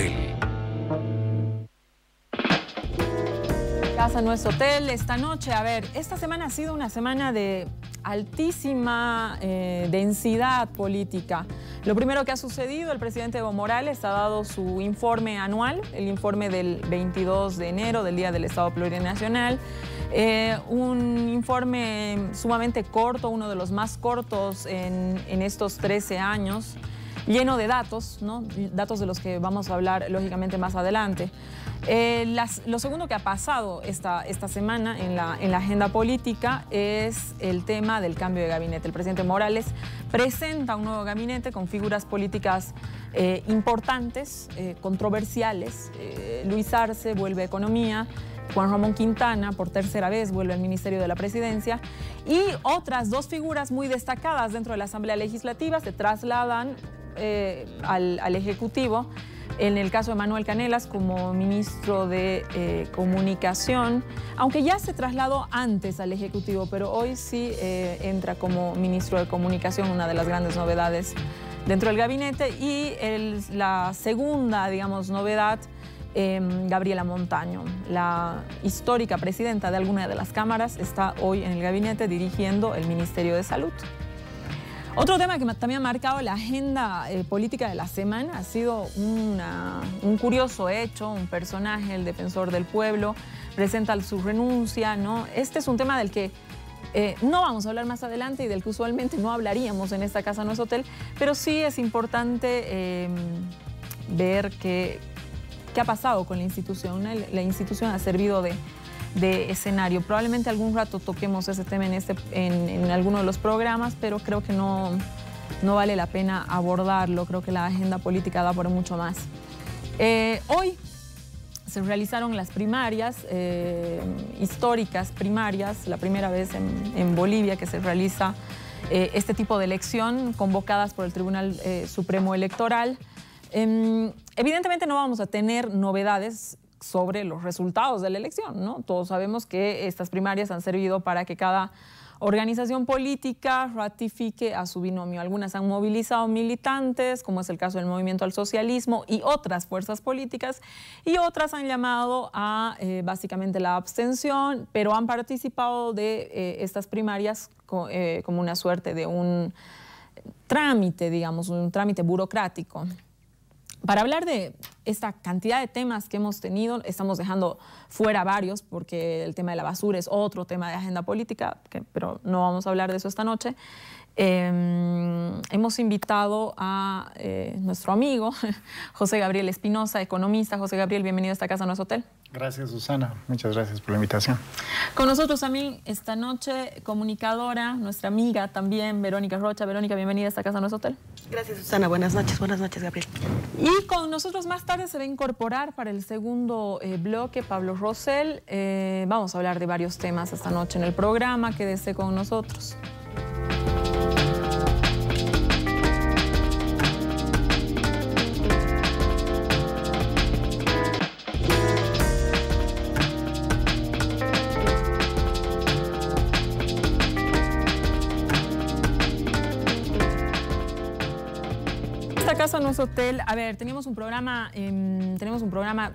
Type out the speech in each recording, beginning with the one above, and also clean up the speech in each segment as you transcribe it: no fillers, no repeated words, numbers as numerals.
hotel. Casa No es Hotel esta noche. A ver, esta semana ha sido una semana de altísima densidad política. Lo primero que ha sucedido, el presidente Evo Morales ha dado su informe anual, el informe del 22 de enero, del Día del Estado Plurinacional. Un informe sumamente corto, uno de los más cortos en estos 13 años, lleno de datos, ¿no? Datos de los que vamos a hablar lógicamente más adelante. Lo segundo que ha pasado esta semana en la agenda política es el tema del cambio de gabinete. El presidente Morales presenta un nuevo gabinete con figuras políticas importantes, controversiales. Luis Arce vuelve a Economía, Juan Ramón Quintana por tercera vez vuelve al Ministerio de la Presidencia y otras dos figuras muy destacadas dentro de la Asamblea Legislativa se trasladan al Ejecutivo. En el caso de Manuel Canelas como ministro de Comunicación, aunque ya se trasladó antes al Ejecutivo, pero hoy sí entra como ministro de Comunicación, una de las grandes novedades dentro del gabinete. Y la segunda, digamos, novedad, Gabriela Montaño, la histórica presidenta de alguna de las cámaras, está hoy en el gabinete dirigiendo el Ministerio de Salud. Otro tema que también ha marcado la agenda política de la semana ha sido un curioso hecho. Un personaje, el defensor del pueblo, presenta su renuncia, ¿no? Este es un tema del que no vamos a hablar más adelante y del que usualmente no hablaríamos en esta Casa No es Hotel, pero sí es importante ver qué ha pasado con la institución. La institución ha servido de escenario. Probablemente algún rato toquemos ese tema en alguno de los programas, pero creo que no vale la pena abordarlo. Creo que la agenda política da por mucho más. Hoy se realizaron las primarias, históricas primarias, la primera vez en Bolivia que se realiza este tipo de elección, convocadas por el Tribunal Supremo Electoral. Evidentemente no vamos a tener novedades sobre los resultados de la elección, ¿no? Todos sabemos que estas primarias han servido para que cada organización política ratifique a su binomio. Algunas han movilizado militantes, como es el caso del Movimiento al Socialismo y otras fuerzas políticas, y otras han llamado a básicamente la abstención, pero han participado de estas primarias como una suerte de un trámite, digamos, un trámite burocrático. Para hablar de esta cantidad de temas que hemos tenido, estamos dejando fuera varios porque el tema de la basura es otro tema de agenda política, pero no vamos a hablar de eso esta noche. Hemos invitado a nuestro amigo José Gabriel Espinosa, economista. José Gabriel, bienvenido a esta Casa No es Hotel. Gracias, Susana. Muchas gracias por la invitación. Con nosotros también esta noche, comunicadora, nuestra amiga también, Verónica Rocha. Verónica, bienvenida a esta Casa No es Hotel. Gracias, Susana. Buenas noches, Gabriel. Y con nosotros más tarde se va a incorporar para el segundo bloque Pablo Rosell. Vamos a hablar de varios temas esta noche en el programa. Quédese con nosotros. Casa No es Hotel. A ver, tenemos un programa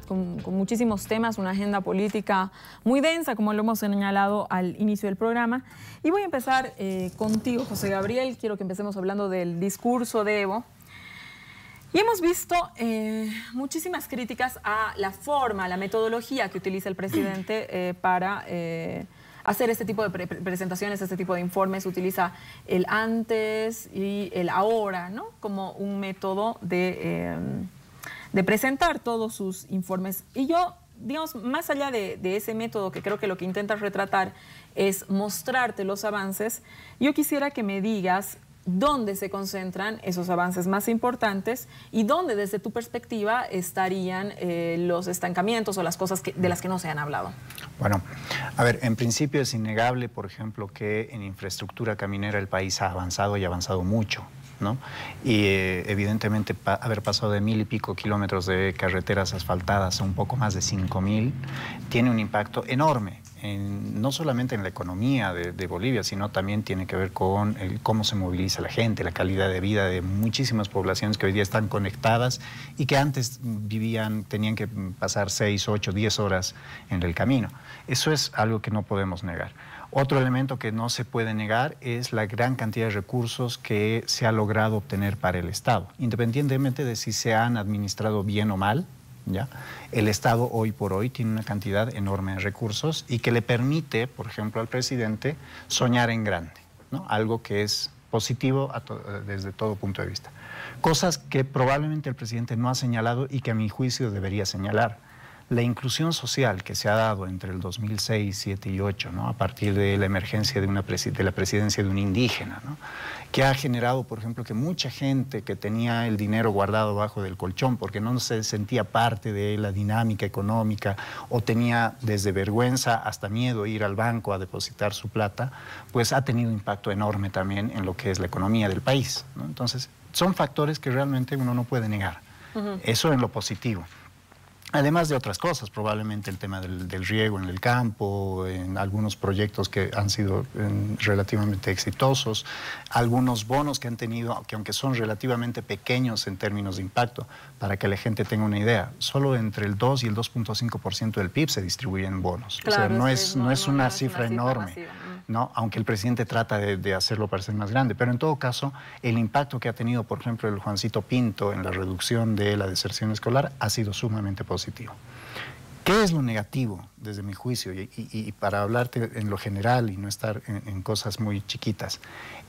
con muchísimos temas, una agenda política muy densa, como lo hemos señalado al inicio del programa. Y voy a empezar contigo, José Gabriel. Quiero que empecemos hablando del discurso de Evo. Y hemos visto muchísimas críticas a la forma, a la metodología que utiliza el presidente para hacer este tipo de presentaciones, este tipo de informes. Utiliza el antes y el ahora, ¿no? Como un método de presentar todos sus informes. Y yo, digamos, más allá de ese método, que creo que lo que intenta retratar es mostrarte los avances, yo quisiera que me digas dónde se concentran esos avances más importantes y dónde, desde tu perspectiva, estarían los estancamientos o las cosas de las que no se han hablado. Bueno, a ver, en principio es innegable, por ejemplo, que en infraestructura caminera el país ha avanzado y ha avanzado mucho, ¿no? Y evidentemente haber pasado de 1000 y pico kilómetros de carreteras asfaltadas a un poco más de 5000 tiene un impacto enorme no solamente en la economía de Bolivia, sino también tiene que ver con cómo se moviliza la gente, la calidad de vida de muchísimas poblaciones que hoy día están conectadas y que antes tenían que pasar 6, 8, 10 horas en el camino. Eso es algo que no podemos negar. Otro elemento que no se puede negar es la gran cantidad de recursos que se ha logrado obtener para el Estado, independientemente de si se han administrado bien o mal. ¿Ya? El Estado hoy por hoy tiene una cantidad enorme de recursos y que le permite, por ejemplo, al presidente soñar en grande, ¿no? Algo que es positivo desde todo punto de vista. Cosas que probablemente el presidente no ha señalado y que a mi juicio debería señalar. La inclusión social que se ha dado entre el 2006, 7 y 8, ¿no? A partir de la emergencia de la presidencia de un indígena, ¿no? Que ha generado, por ejemplo, que mucha gente que tenía el dinero guardado bajo del colchón porque no se sentía parte de la dinámica económica o tenía desde vergüenza hasta miedo ir al banco a depositar su plata, pues ha tenido impacto enorme también en lo que es la economía del país, ¿no? Entonces, son factores que realmente uno no puede negar. Eso en lo positivo. Además de otras cosas, probablemente el tema del riego en el campo, en algunos proyectos que han sido relativamente exitosos, algunos bonos que han tenido, que aunque son relativamente pequeños en términos de impacto, para que la gente tenga una idea, solo entre el 2 y el 2.5% del PIB se distribuyen bonos. Claro, o sea, no es una cifra enorme. Masiva. ¿No? Aunque el presidente trata de hacerlo parecer más grande, pero en todo caso el impacto que ha tenido, por ejemplo, el Juancito Pinto en la reducción de la deserción escolar ha sido sumamente positivo. ¿Qué es lo negativo desde mi juicio? Y para hablarte en lo general y no estar en cosas muy chiquitas,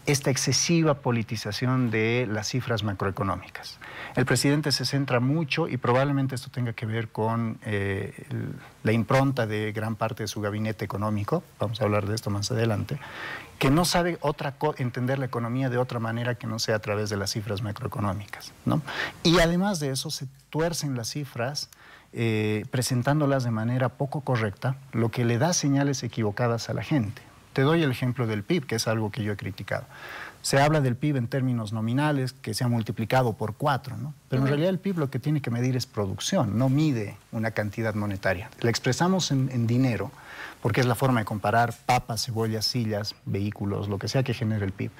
esta excesiva politización de las cifras macroeconómicas. El presidente se centra mucho y probablemente esto tenga que ver con la impronta de gran parte de su gabinete económico, vamos a hablar de esto más adelante, que no sabe entender la economía de otra manera que no sea a través de las cifras macroeconómicas, ¿no? Y además de eso se tuercen las cifras presentándolas de manera poco correcta, lo que le da señales equivocadas a la gente. Te doy el ejemplo del PIB, que es algo que yo he criticado. Se habla del PIB en términos nominales, que se ha multiplicado por 4, ¿no? Pero en realidad el PIB lo que tiene que medir es producción, no mide una cantidad monetaria. La expresamos en dinero, porque es la forma de comparar papas, cebollas, sillas, vehículos, lo que sea que genere el PIB.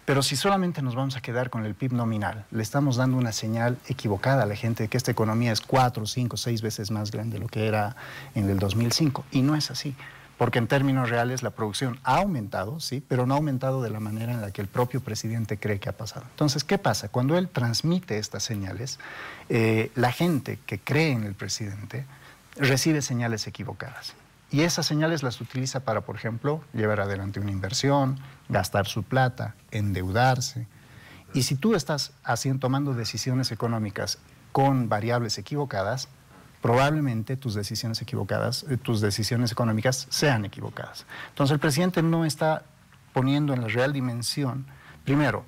Pero si solamente nos vamos a quedar con el PIB nominal, le estamos dando una señal equivocada a la gente de que esta economía es 4, 5, 6 veces más grande de lo que era en el 2005. Y no es así, porque en términos reales la producción ha aumentado, sí, pero no ha aumentado de la manera en la que el propio presidente cree que ha pasado. Entonces, ¿qué pasa? Cuando él transmite estas señales, la gente que cree en el presidente recibe señales equivocadas. Y esas señales las utiliza para, por ejemplo, llevar adelante una inversión, gastar su plata, endeudarse. Y si tú estás tomando decisiones económicas con variables equivocadas, probablemente tus decisiones económicas sean equivocadas. Entonces el presidente no está poniendo en la real dimensión, primero,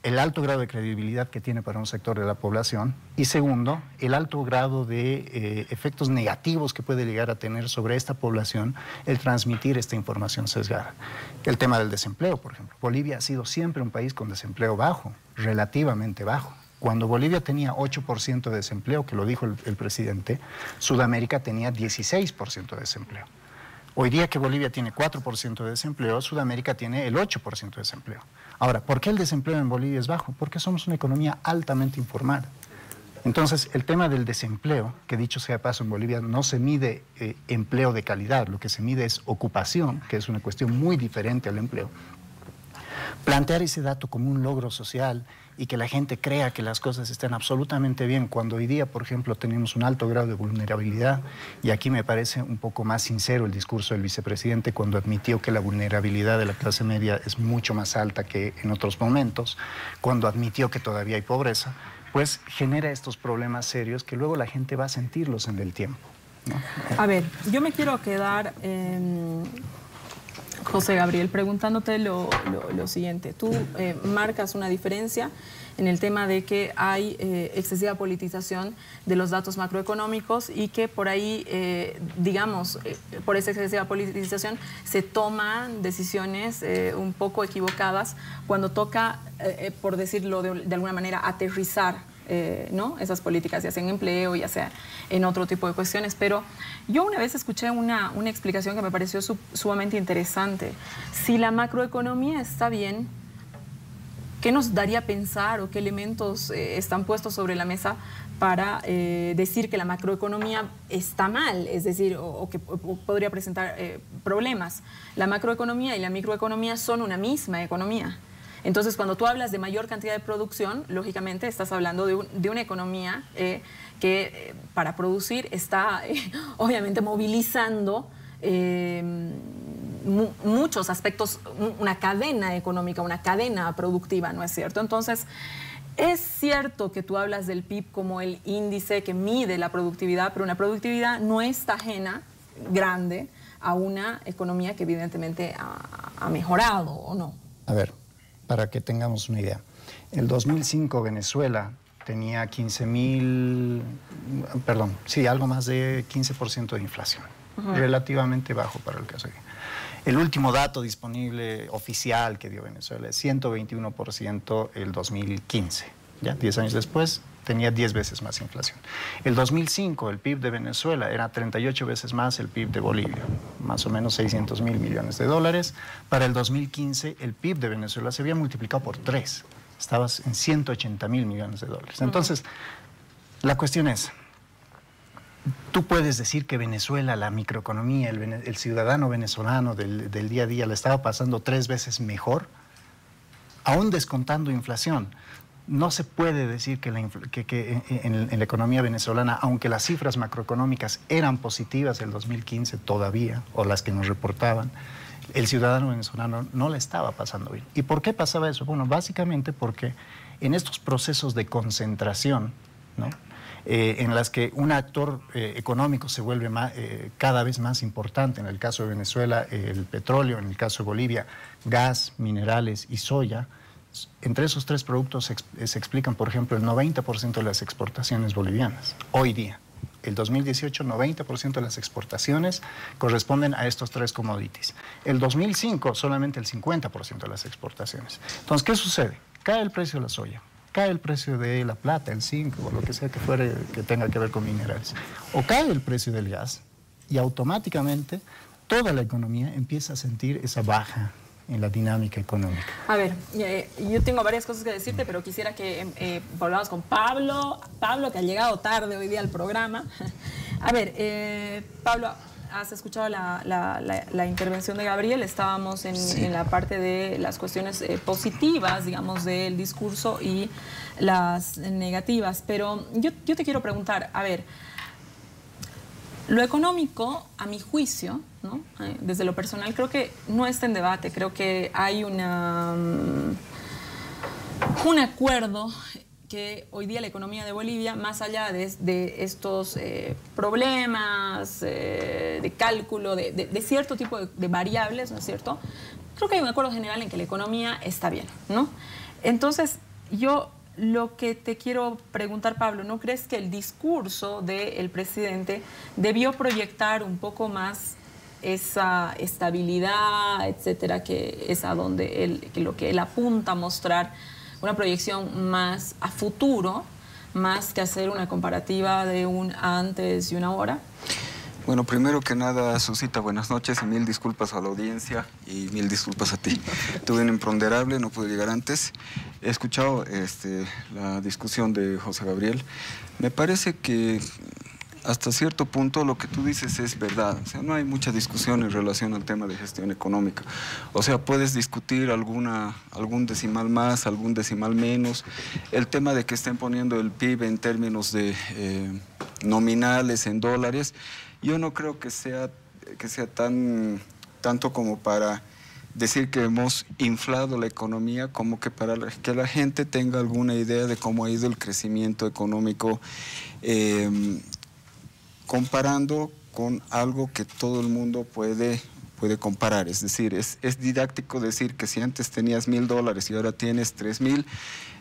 el alto grado de credibilidad que tiene para un sector de la población y segundo, el alto grado de efectos negativos que puede llegar a tener sobre esta población el transmitir esta información sesgada. El tema del desempleo, por ejemplo. Bolivia ha sido siempre un país con desempleo bajo, relativamente bajo. Cuando Bolivia tenía 8% de desempleo, que lo dijo el presidente, Sudamérica tenía 16% de desempleo. Hoy día que Bolivia tiene 4% de desempleo, Sudamérica tiene el 8% de desempleo. Ahora, ¿por qué el desempleo en Bolivia es bajo? Porque somos una economía altamente informal. Entonces, el tema del desempleo, que dicho sea de paso en Bolivia, no se mide empleo de calidad, lo que se mide es ocupación, que es una cuestión muy diferente al empleo. Plantear ese dato como un logro social y que la gente crea que las cosas están absolutamente bien, cuando hoy día, por ejemplo, tenemos un alto grado de vulnerabilidad, y aquí me parece un poco más sincero el discurso del vicepresidente cuando admitió que la vulnerabilidad de la clase media es mucho más alta que en otros momentos, cuando admitió que todavía hay pobreza, pues genera estos problemas serios que luego la gente va a sentirlos en el tiempo, ¿no? A ver, yo me quiero quedar, José Gabriel, preguntándote lo siguiente. Tú marcas una diferencia en el tema de que hay excesiva politización de los datos macroeconómicos y que por ahí, por esa excesiva politización se toman decisiones un poco equivocadas cuando toca, por decirlo de alguna manera, aterrizar ¿no? Esas políticas, ya sea en empleo, ya sea en otro tipo de cuestiones. Pero yo una vez escuché una explicación que me pareció sumamente interesante. Si la macroeconomía está bien, ¿qué nos daría a pensar o qué elementos están puestos sobre la mesa para decir que la macroeconomía está mal? Es decir, o que podría presentar problemas. La macroeconomía y la microeconomía son una misma economía. Entonces, cuando tú hablas de mayor cantidad de producción, lógicamente estás hablando de una economía que para producir está obviamente movilizando muchos aspectos, una cadena económica, una cadena productiva, ¿no es cierto? Entonces, es cierto que tú hablas del PIB como el índice que mide la productividad, pero una productividad no está ajena, grande, a una economía que evidentemente ha mejorado, ¿o no? A ver, para que tengamos una idea. En el 2005 Venezuela tenía algo más de 15% de inflación, relativamente bajo para el caso de... El último dato disponible oficial que dio Venezuela es 121% el 2015. ¿Ya? 10 años después tenía 10 veces más inflación. El 2005 el PIB de Venezuela era 38 veces más el PIB de Bolivia, más o menos 600.000 millones de dólares. Para el 2015 el PIB de Venezuela se había multiplicado por 3. Estabas en 180.000 millones de dólares. Entonces, la cuestión es... Tú puedes decir que Venezuela, la microeconomía, el ciudadano venezolano del día a día la estaba pasando 3 veces mejor, aún descontando inflación. No se puede decir que en la economía venezolana, aunque las cifras macroeconómicas eran positivas el 2015 todavía, o las que nos reportaban, el ciudadano venezolano no la estaba pasando bien. ¿Y por qué pasaba eso? Bueno, básicamente porque en estos procesos de concentración, ¿no?, en las que un actor económico se vuelve cada vez más importante, en el caso de Venezuela el petróleo, en el caso de Bolivia gas, minerales y soya. Entre esos 3 productos se explican, por ejemplo, el 90% de las exportaciones bolivianas. Hoy día, el 2018, 90% de las exportaciones corresponden a estos 3 commodities. El 2005, solamente el 50% de las exportaciones. Entonces, ¿qué sucede? Cae el precio de la soya, cae el precio de la plata, el zinc o lo que sea que fuere que tenga que ver con minerales. O cae el precio del gas y automáticamente toda la economía empieza a sentir esa baja en la dinámica económica. A ver, yo tengo varias cosas que decirte, pero quisiera que volvamos con Pablo. Pablo, que ha llegado tarde hoy día al programa. A ver, Pablo, has escuchado la intervención de Gabriel. Estábamos en la parte de las cuestiones positivas, digamos, del discurso y las negativas. Pero yo te quiero preguntar, a ver, lo económico, a mi juicio, ¿no?, desde lo personal, creo que no está en debate. Creo que hay un acuerdo que hoy día la economía de Bolivia, más allá de estos problemas de cálculo, de cierto tipo de variables, ¿no es cierto?, creo que hay un acuerdo general en que la economía está bien, ¿no? Entonces, yo lo que te quiero preguntar, Pablo, ¿no crees que el discurso del presidente debió proyectar un poco más esa estabilidad, etcétera, que es a donde lo que él apunta a mostrar, una proyección más a futuro, más que hacer una comparativa de un antes y una ahora? Bueno, primero que nada, Susita, buenas noches y 1000 disculpas a la audiencia y 1000 disculpas a ti. Tuve un imponderable, no pude llegar antes. He escuchado la discusión de José Gabriel. Me parece que hasta cierto punto lo que tú dices es verdad. O sea, no hay mucha discusión en relación al tema de gestión económica. O sea, puedes discutir algún decimal más, algún decimal menos. El tema de que estén poniendo el PIB en términos de nominales, en dólares, yo no creo que sea tanto como para decir que hemos inflado la economía, como que para que la gente tenga alguna idea de cómo ha ido el crecimiento económico, comparando con algo que todo el mundo puede comparar. Es decir, es didáctico decir que si antes tenías $1000 y ahora tienes 3000,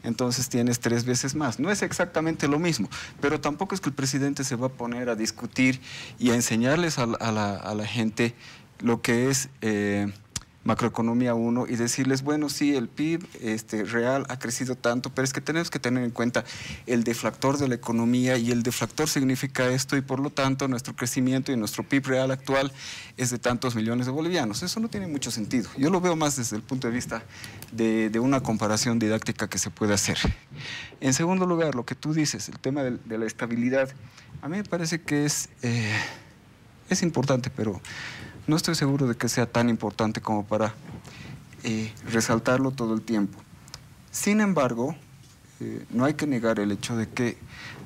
entonces tienes 3 veces más. No es exactamente lo mismo, pero tampoco es que el presidente se va a poner a discutir y a enseñarles a la gente lo que es macroeconomía 1 y decirles, bueno, sí, el PIB real ha crecido tanto, pero es que tenemos que tener en cuenta el deflactor de la economía, y el deflactor significa esto, y por lo tanto nuestro crecimiento y nuestro PIB real actual es de tantos millones de bolivianos. Eso no tiene mucho sentido. Yo lo veo más desde el punto de vista de una comparación didáctica que se puede hacer. En segundo lugar, lo que tú dices, el tema de la estabilidad, a mí me parece que es importante, pero no estoy seguro de que sea tan importante como para resaltarlo todo el tiempo. Sin embargo, no hay que negar el hecho de que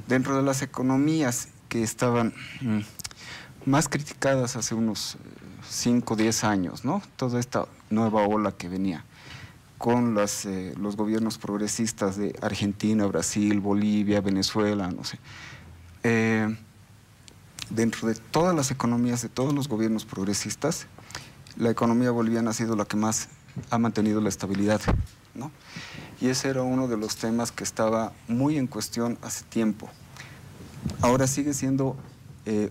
dentro de las economías que estaban más criticadas hace unos 5 o 10 años, ¿no? Toda esta nueva ola que venía con los gobiernos progresistas de Argentina, Brasil, Bolivia, Venezuela, no sé. Dentro de todas las economías de todos los gobiernos progresistas, la economía boliviana ha sido la que más ha mantenido la estabilidad, ¿no? Y ese era uno de los temas que estaba muy en cuestión hace tiempo. Ahora sigue siendo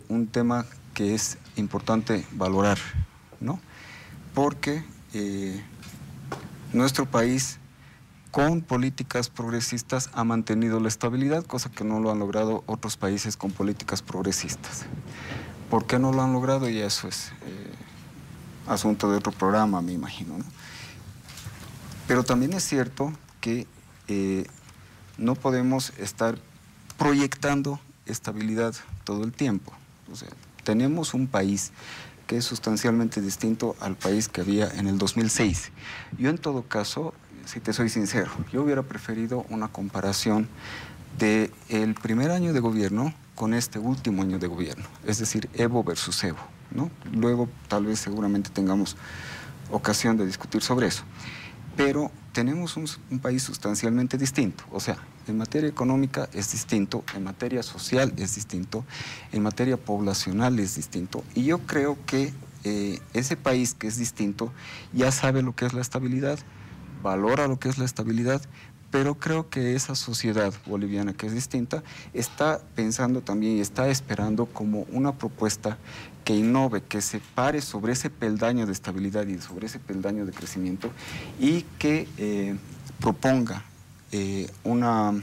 un tema que es importante valorar, ¿no? Porque nuestro país, con políticas progresistas, ha mantenido la estabilidad, cosa que no lo han logrado otros países con políticas progresistas. ¿Por qué no lo han logrado? Y eso es asunto de otro programa, me imagino, ¿no? Pero también es cierto que no podemos estar proyectando estabilidad todo el tiempo. O sea, tenemos un país que es sustancialmente distinto al país que había en el 2006. Yo, en todo caso, si te soy sincero, yo hubiera preferido una comparación del primer año de gobierno con este último año de gobierno, es decir, Evo versus Evo, ¿no? Luego, tal vez, seguramente tengamos ocasión de discutir sobre eso. Pero tenemos un país sustancialmente distinto, o sea, en materia económica es distinto, en materia social es distinto, en materia poblacional es distinto, y yo creo que ese país que es distinto ya sabe lo que es la estabilidad, valora lo que es la estabilidad, pero creo que esa sociedad boliviana que es distinta está pensando también y está esperando como una propuesta que innove, que se pare sobre ese peldaño de estabilidad y sobre ese peldaño de crecimiento, y que proponga una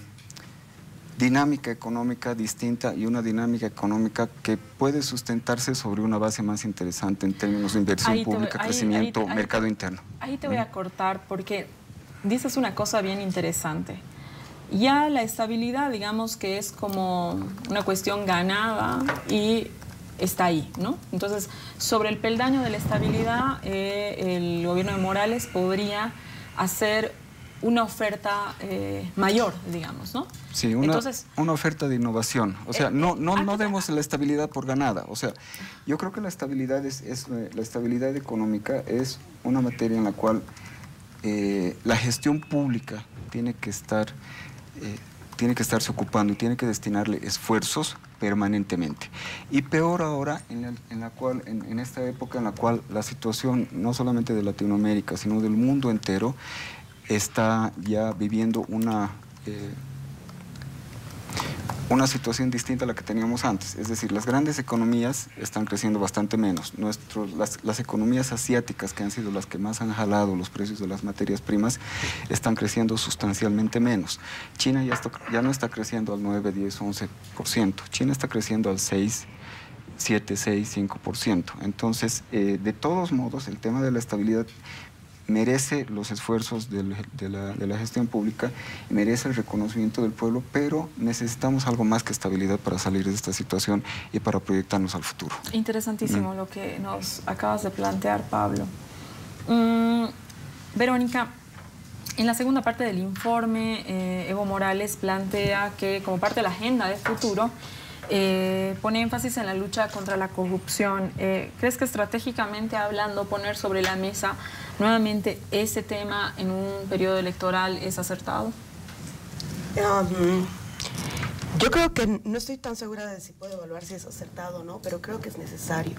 dinámica económica distinta y una dinámica económica que puede sustentarse sobre una base más interesante en términos de inversión pública, crecimiento, mercado interno. Ahí te voy a cortar porque dices una cosa bien interesante. Ya la estabilidad, digamos que es como una cuestión ganada y está ahí, ¿no? Entonces, sobre el peldaño de la estabilidad, el gobierno de Morales podría hacer una oferta mayor, digamos, ¿no? Sí, una oferta de innovación. O sea, no demos la estabilidad por ganada. O sea, yo creo que la estabilidad la estabilidad económica es una materia en la cual la gestión pública tiene que estarse ocupando y tiene que destinarle esfuerzos permanentemente. Y peor ahora, en esta época en la cual la situación no solamente de Latinoamérica, sino del mundo entero, está ya viviendo una situación distinta a la que teníamos antes. Es decir, las grandes economías están creciendo bastante menos. Las economías asiáticas, que han sido las que más han jalado los precios de las materias primas, están creciendo sustancialmente menos. China ya no está creciendo al 9, 10, 11%. China está creciendo al 6, 7, 6, 5%. Entonces, de todos modos, el tema de la estabilidad merece los esfuerzos de la gestión pública, merece el reconocimiento del pueblo, pero necesitamos algo más que estabilidad para salir de esta situación y para proyectarnos al futuro. Interesantísimo lo que nos acabas de plantear, Pablo. Verónica, en la segunda parte del informe, Evo Morales plantea que como parte de la agenda de futuro, pone énfasis en la lucha contra la corrupción. ¿Crees que estratégicamente hablando poner sobre la mesa nuevamente ese tema en un periodo electoral es acertado? Yo creo que no estoy tan segura de si puedo evaluar si es acertado o no, pero creo que es necesario.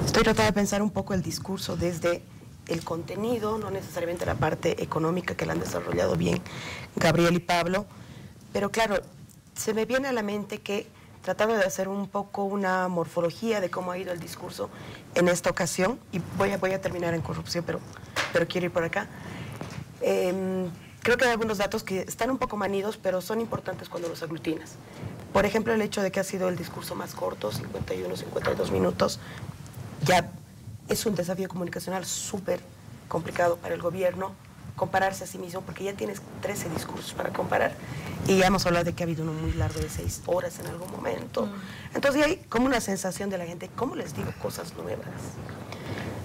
Estoy tratando de pensar un poco el discurso desde el contenido, no necesariamente la parte económica que la han desarrollado bien Gabriel y Pablo, pero claro, se me viene a la mente que tratando de hacer un poco una morfología de cómo ha ido el discurso en esta ocasión, y voy a terminar en corrupción, pero pero quiero ir por acá. Creo que hay algunos datos que están un poco manidos, pero son importantes cuando los aglutinas. Por ejemplo, el hecho de que ha sido el discurso más corto, 51, 52 minutos, ya es un desafío comunicacional súper complicado para el gobierno compararse a sí mismo, porque ya tienes 13 discursos para comparar, y ya hemos hablado de que ha habido uno muy largo de 6 horas en algún momento. Entonces hay como una sensación de la gente, ¿cómo les digo cosas nuevas?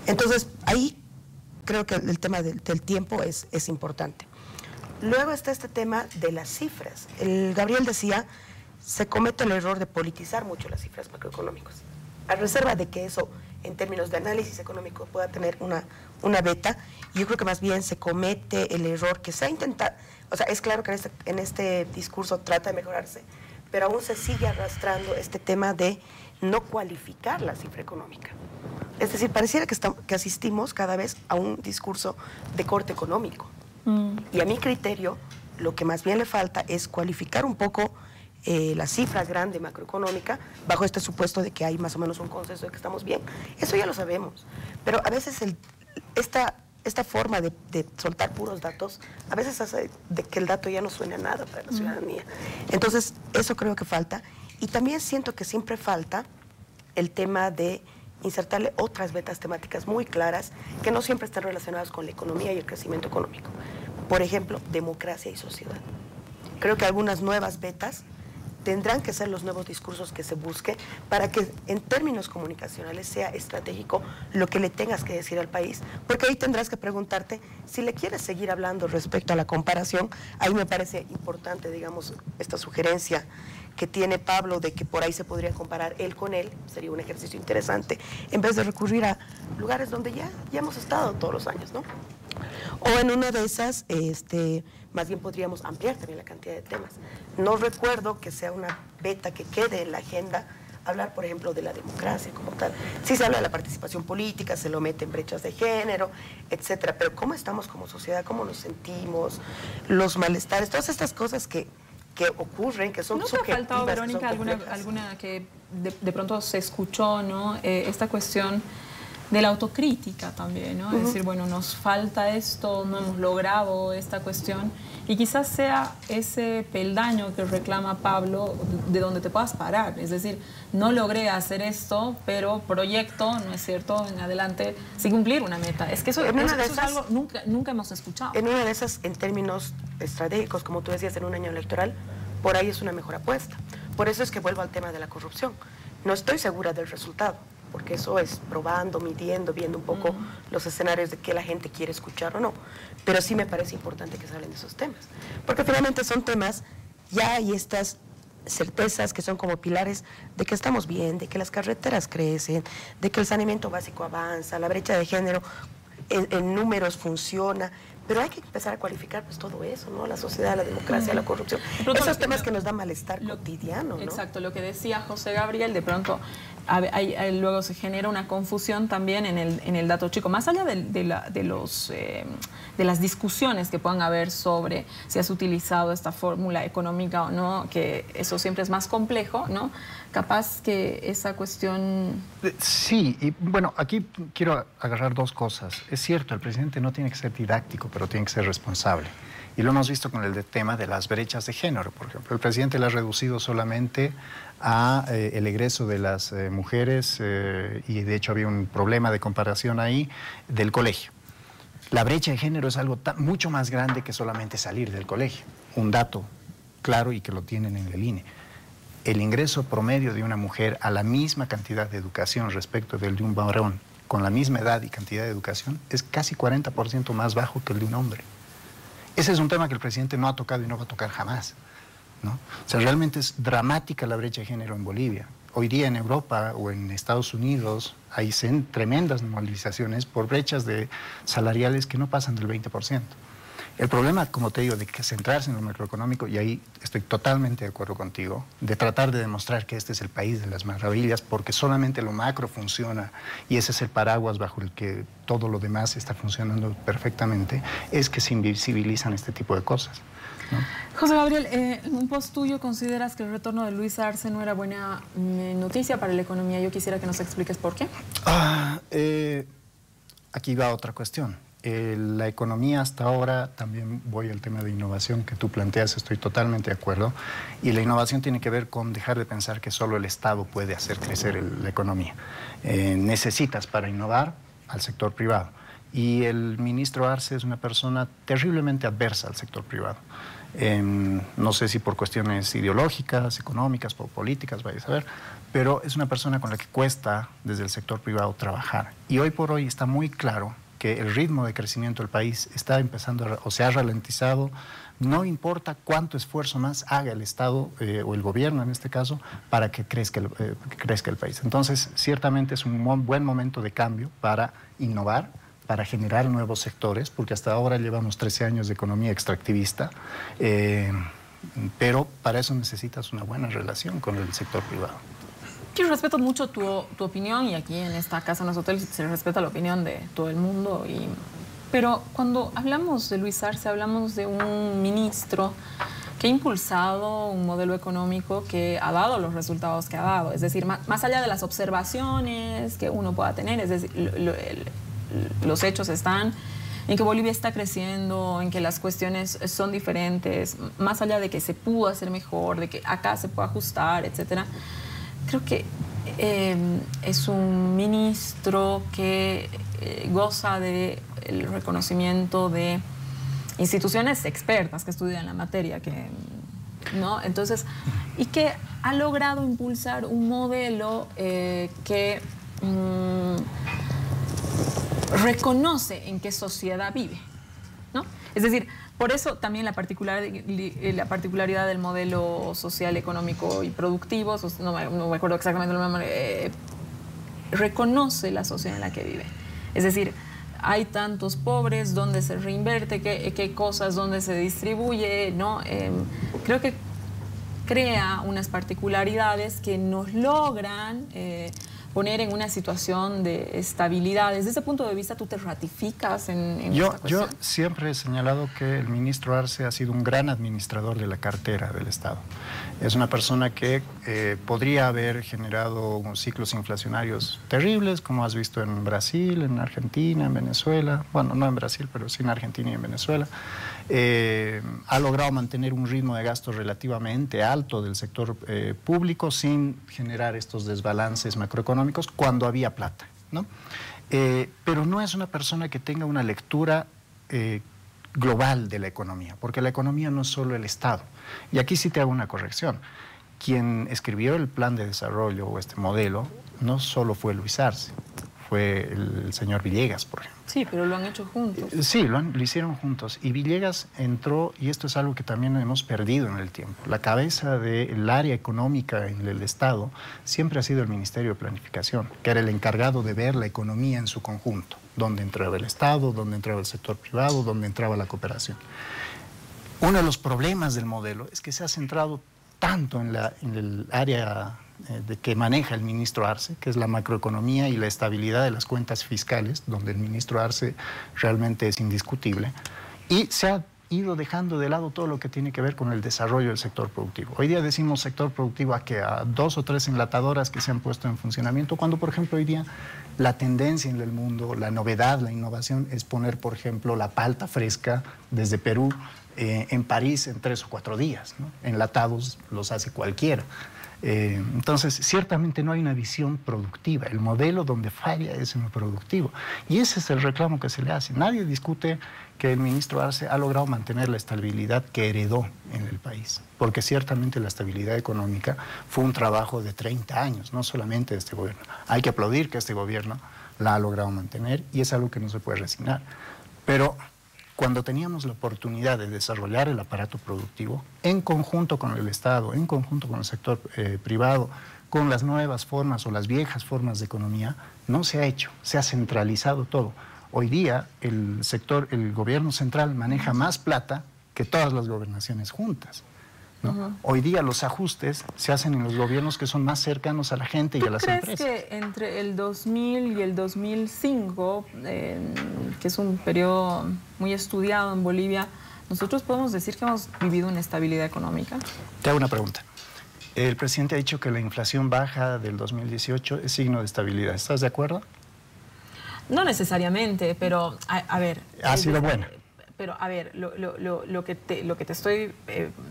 Entonces ahí creo que el tema del tiempo es importante. Luego está este tema de las cifras. Gabriel decía, se comete el error de politizar mucho las cifras macroeconómicas, a reserva de que eso, en términos de análisis económico, pueda tener una beta. Yo creo que más bien se comete el error que se ha intentado, o sea, es claro que en este discurso trata de mejorarse, pero aún se sigue arrastrando este tema de no cualificar la cifra económica. Es decir, pareciera que asistimos cada vez a un discurso de corte económico. Y a mi criterio, lo que más bien le falta es cualificar un poco la cifra grande macroeconómica, bajo este supuesto de que hay más o menos un consenso de que estamos bien. Eso ya lo sabemos, pero a veces esta forma de soltar puros datos, a veces hace de que el dato ya no suene a nada para la ciudadanía. Entonces, eso creo que falta. Y también siento que siempre falta el tema de insertarle otras vetas temáticas muy claras que no siempre están relacionadas con la economía y el crecimiento económico. Por ejemplo, democracia y sociedad. Creo que algunas nuevas vetas tendrán que ser los nuevos discursos que se busque para que en términos comunicacionales sea estratégico lo que le tengas que decir al país, porque ahí tendrás que preguntarte si le quieres seguir hablando respecto a la comparación. Ahí me parece importante, digamos, esta sugerencia que tiene Pablo de que por ahí se podría comparar él con él, sería un ejercicio interesante, en vez de recurrir a lugares donde ya hemos estado todos los años, ¿no? O en una de esas, más bien podríamos ampliar también la cantidad de temas. No recuerdo que sea una beta que quede en la agenda hablar, por ejemplo, de la democracia como tal. Sí se habla de la participación política, se lo mete en brechas de género, etcétera, pero ¿cómo estamos como sociedad? ¿Cómo nos sentimos? Los malestares, todas estas cosas que ocurren, que son subjetivas. ¿No te ha faltado, Verónica, alguna que de pronto se escuchó, ¿no? Esta cuestión de la autocrítica también, ¿no? Es decir, bueno, nos falta esto, no hemos logrado esta cuestión, y quizás sea ese peldaño que reclama Pablo de donde te puedas parar. Es decir, no logré hacer esto, pero proyecto, ¿no es cierto?, en adelante, sin cumplir una meta. Es que eso es algo nunca hemos escuchado. En una de esas, en términos estratégicos, como tú decías, en un año electoral, por ahí es una mejor apuesta. Por eso es que vuelvo al tema de la corrupción. No estoy segura del resultado, porque eso es probando, midiendo, viendo un poco los escenarios de qué la gente quiere escuchar o no. Pero sí me parece importante que se hablen de esos temas, porque finalmente son temas, ya hay estas certezas que son como pilares de que estamos bien, de que las carreteras crecen, de que el saneamiento básico avanza, la brecha de género en números funciona, pero hay que empezar a cualificar pues todo eso, ¿no? La sociedad, la democracia, la corrupción, esos temas que nos dan malestar cotidiano, ¿no? Exacto, lo que decía José Gabriel, de pronto luego se genera una confusión también en el dato chico, más allá de las discusiones que puedan haber sobre si has utilizado esta fórmula económica o no, que eso siempre es más complejo, ¿no? Capaz que esa cuestión... Sí, y bueno, aquí quiero agarrar dos cosas. Es cierto, el presidente no tiene que ser didáctico, pero tiene que ser responsable. Y lo hemos visto con el tema de las brechas de género, por ejemplo. El presidente le ha reducido solamente a el egreso de las mujeres y de hecho había un problema de comparación ahí del colegio. La brecha de género es algo mucho más grande que solamente salir del colegio. Un dato claro y que lo tienen en el INE. El ingreso promedio de una mujer a la misma cantidad de educación respecto del de un varón con la misma edad y cantidad de educación es casi 40% más bajo que el de un hombre. Ese es un tema que el presidente no ha tocado y no va a tocar jamás, ¿no? O sea, realmente es dramática la brecha de género en Bolivia. Hoy día en Europa o en Estados Unidos hay tremendas movilizaciones por brechas salariales que no pasan del 20%. El problema, como te digo, de que centrarse en lo macroeconómico, y ahí estoy totalmente de acuerdo contigo, de tratar de demostrar que este es el país de las maravillas, porque solamente lo macro funciona y ese es el paraguas bajo el que todo lo demás está funcionando perfectamente, es que se invisibilizan este tipo de cosas, ¿no? José Gabriel, en un post tuyo consideras que el retorno de Luis Arce no era buena noticia para la economía. Yo quisiera que nos expliques por qué. Aquí va otra cuestión. la economía hasta ahora, también voy al tema de innovación que tú planteas, estoy totalmente de acuerdo, y la innovación tiene que ver con dejar de pensar que solo el Estado puede hacer crecer la economía. Necesitas para innovar al sector privado, y el ministro Arce es una persona terriblemente adversa al sector privado. No sé si por cuestiones ideológicas, económicas, políticas, vaya a saber, pero es una persona con la que cuesta desde el sector privado trabajar. Y hoy por hoy está muy claro que el ritmo de crecimiento del país está empezando o se ha ralentizado. No importa cuánto esfuerzo más haga el Estado o el gobierno en este caso para que crezca el país. Entonces, ciertamente es un buen momento de cambio para innovar, para generar nuevos sectores, porque hasta ahora llevamos 13 años de economía extractivista, pero para eso necesitas una buena relación con el sector privado. Yo respeto mucho tu opinión, y aquí en esta casa, en los hoteles, se respeta la opinión de todo el mundo. Pero cuando hablamos de Luis Arce, hablamos de un ministro que ha impulsado un modelo económico que ha dado los resultados que ha dado. Es decir, más allá de las observaciones que uno pueda tener, es decir, los hechos están en que Bolivia está creciendo, en que las cuestiones son diferentes, más allá de que se pudo hacer mejor, de que acá se puede ajustar, etcétera. Creo que es un ministro que goza del reconocimiento de instituciones expertas que estudian la materia, ¿no? Entonces, y que ha logrado impulsar un modelo que reconoce en qué sociedad vive, ¿no? Es decir, por eso también la particularidad del modelo social, económico y productivo, no me acuerdo exactamente el nombre, reconoce la sociedad en la que vive. Es decir, hay tantos pobres, dónde se reinvierte, qué cosas, dónde se distribuye, ¿no? Creo que crea unas particularidades que nos logran poner en una situación de estabilidad. Desde ese punto de vista, ¿tú te ratificas en esta cuestión? Yo siempre he señalado que el ministro Arce ha sido un gran administrador de la cartera del Estado. Es una persona que podría haber generado ciclos inflacionarios terribles, como has visto en Brasil, en Argentina, en Venezuela. Bueno, no en Brasil, pero sí en Argentina y en Venezuela. Ha logrado mantener un ritmo de gasto relativamente alto del sector público sin generar estos desbalances macroeconómicos cuando había plata, ¿no? Pero no es una persona que tenga una lectura global de la economía, porque la economía no es solo el Estado. Y aquí sí te hago una corrección. Quien escribió el plan de desarrollo o este modelo no solo fue Luis Arce, fue el señor Villegas, por ejemplo. Sí, pero lo han hecho juntos. Sí, lo hicieron juntos. Y Villegas entró, y esto es algo que también hemos perdido en el tiempo. La cabeza del área económica en el Estado siempre ha sido el Ministerio de Planificación, que era el encargado de ver la economía en su conjunto, donde entraba el Estado, donde entraba el sector privado, donde entraba la cooperación. Uno de los problemas del modelo es que se ha centrado tanto en el área de que maneja el ministro Arce, que es la macroeconomía y la estabilidad de las cuentas fiscales, donde el ministro Arce realmente es indiscutible, y se ha ido dejando de lado todo lo que tiene que ver con el desarrollo del sector productivo. Hoy día decimos sector productivo a 2 o 3 enlatadoras que se han puesto en funcionamiento, cuando por ejemplo hoy día la tendencia en el mundo, la novedad, la innovación es poner por ejemplo la palta fresca desde Perú en París en 3 o 4 días, ¿no? Enlatados los hace cualquiera. Entonces, ciertamente no hay una visión productiva. El modelo donde falla es en lo productivo. Y ese es el reclamo que se le hace. Nadie discute que el ministro Arce ha logrado mantener la estabilidad que heredó en el país. Porque ciertamente la estabilidad económica fue un trabajo de 30 años, no solamente de este gobierno. Hay que aplaudir que este gobierno la ha logrado mantener y es algo que no se puede resignar. Pero cuando teníamos la oportunidad de desarrollar el aparato productivo en conjunto con el Estado, en conjunto con el sector privado, con las nuevas formas o las viejas formas de economía, no se ha hecho, se ha centralizado todo. Hoy día el gobierno central maneja más plata que todas las gobernaciones juntas, ¿no? Hoy día los ajustes se hacen en los gobiernos que son más cercanos a la gente y a las empresas. ¿Tú crees que entre el 2000 y el 2005, que es un periodo muy estudiado en Bolivia, nosotros podemos decir que hemos vivido una estabilidad económica? Te hago una pregunta. El presidente ha dicho que la inflación baja del 2018 es signo de estabilidad. ¿Estás de acuerdo? No necesariamente, pero a ver... Ha sido buena. Pero a ver, lo que te estoy,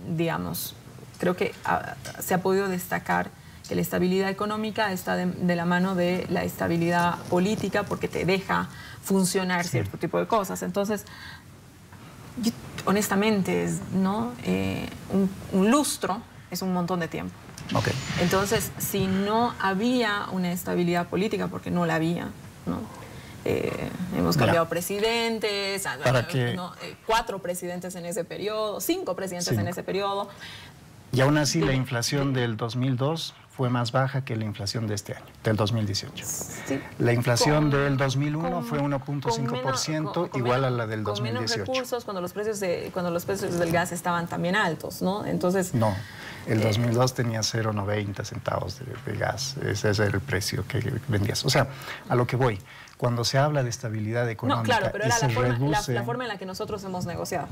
digamos, creo que se ha podido destacar que la estabilidad económica está de la mano de la estabilidad política porque te deja funcionar cierto tipo de cosas. Entonces, yo, honestamente, ¿no? Un lustro es un montón de tiempo. Okay. Entonces, si no había una estabilidad política, porque no la había, ¿no? Hemos cambiado presidentes, ¿no? 4 presidentes en ese periodo, 5 presidentes en ese periodo. Y aún así la inflación del 2002 fue más baja que la inflación de este año, del 2018. Sí. La inflación del 2001 fue 1.5%, igual a la del 2018. Con menos recursos, cuando los precios del gas estaban también altos, ¿no? Entonces... No, el 2002 tenía 0,90 centavos de gas, ese era el precio que vendías. O sea, a lo que voy, cuando se habla de estabilidad económica... No, claro, pero era reduce... la forma en la que nosotros hemos negociado.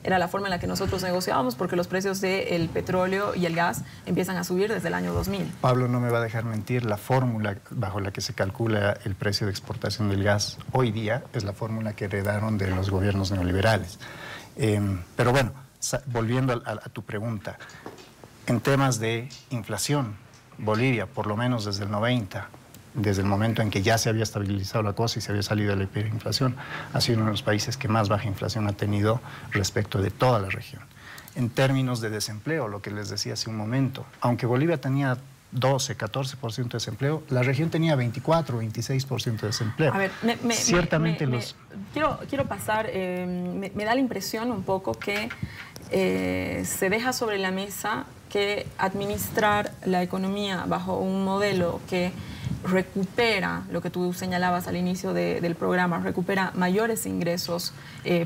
Era la forma en la que nosotros negociábamos porque los precios del petróleo y el gas empiezan a subir desde el año 2000. Pablo no me va a dejar mentir, la fórmula bajo la que se calcula el precio de exportación del gas hoy día es la fórmula que heredaron de los gobiernos neoliberales. Pero bueno, volviendo a tu pregunta, en temas de inflación, Bolivia, por lo menos desde el 90, desde el momento en que ya se había estabilizado la cosa y se había salido de la hiperinflación, ha sido uno de los países que más baja inflación ha tenido respecto de toda la región. En términos de desempleo, lo que les decía hace un momento, aunque Bolivia tenía 12, 14% de desempleo, la región tenía 24, 26% de desempleo. A ver, ciertamente quiero pasar, me da la impresión un poco que se deja sobre la mesa que administrar la economía bajo un modelo que recupera, lo que tú señalabas al inicio del programa, recupera mayores ingresos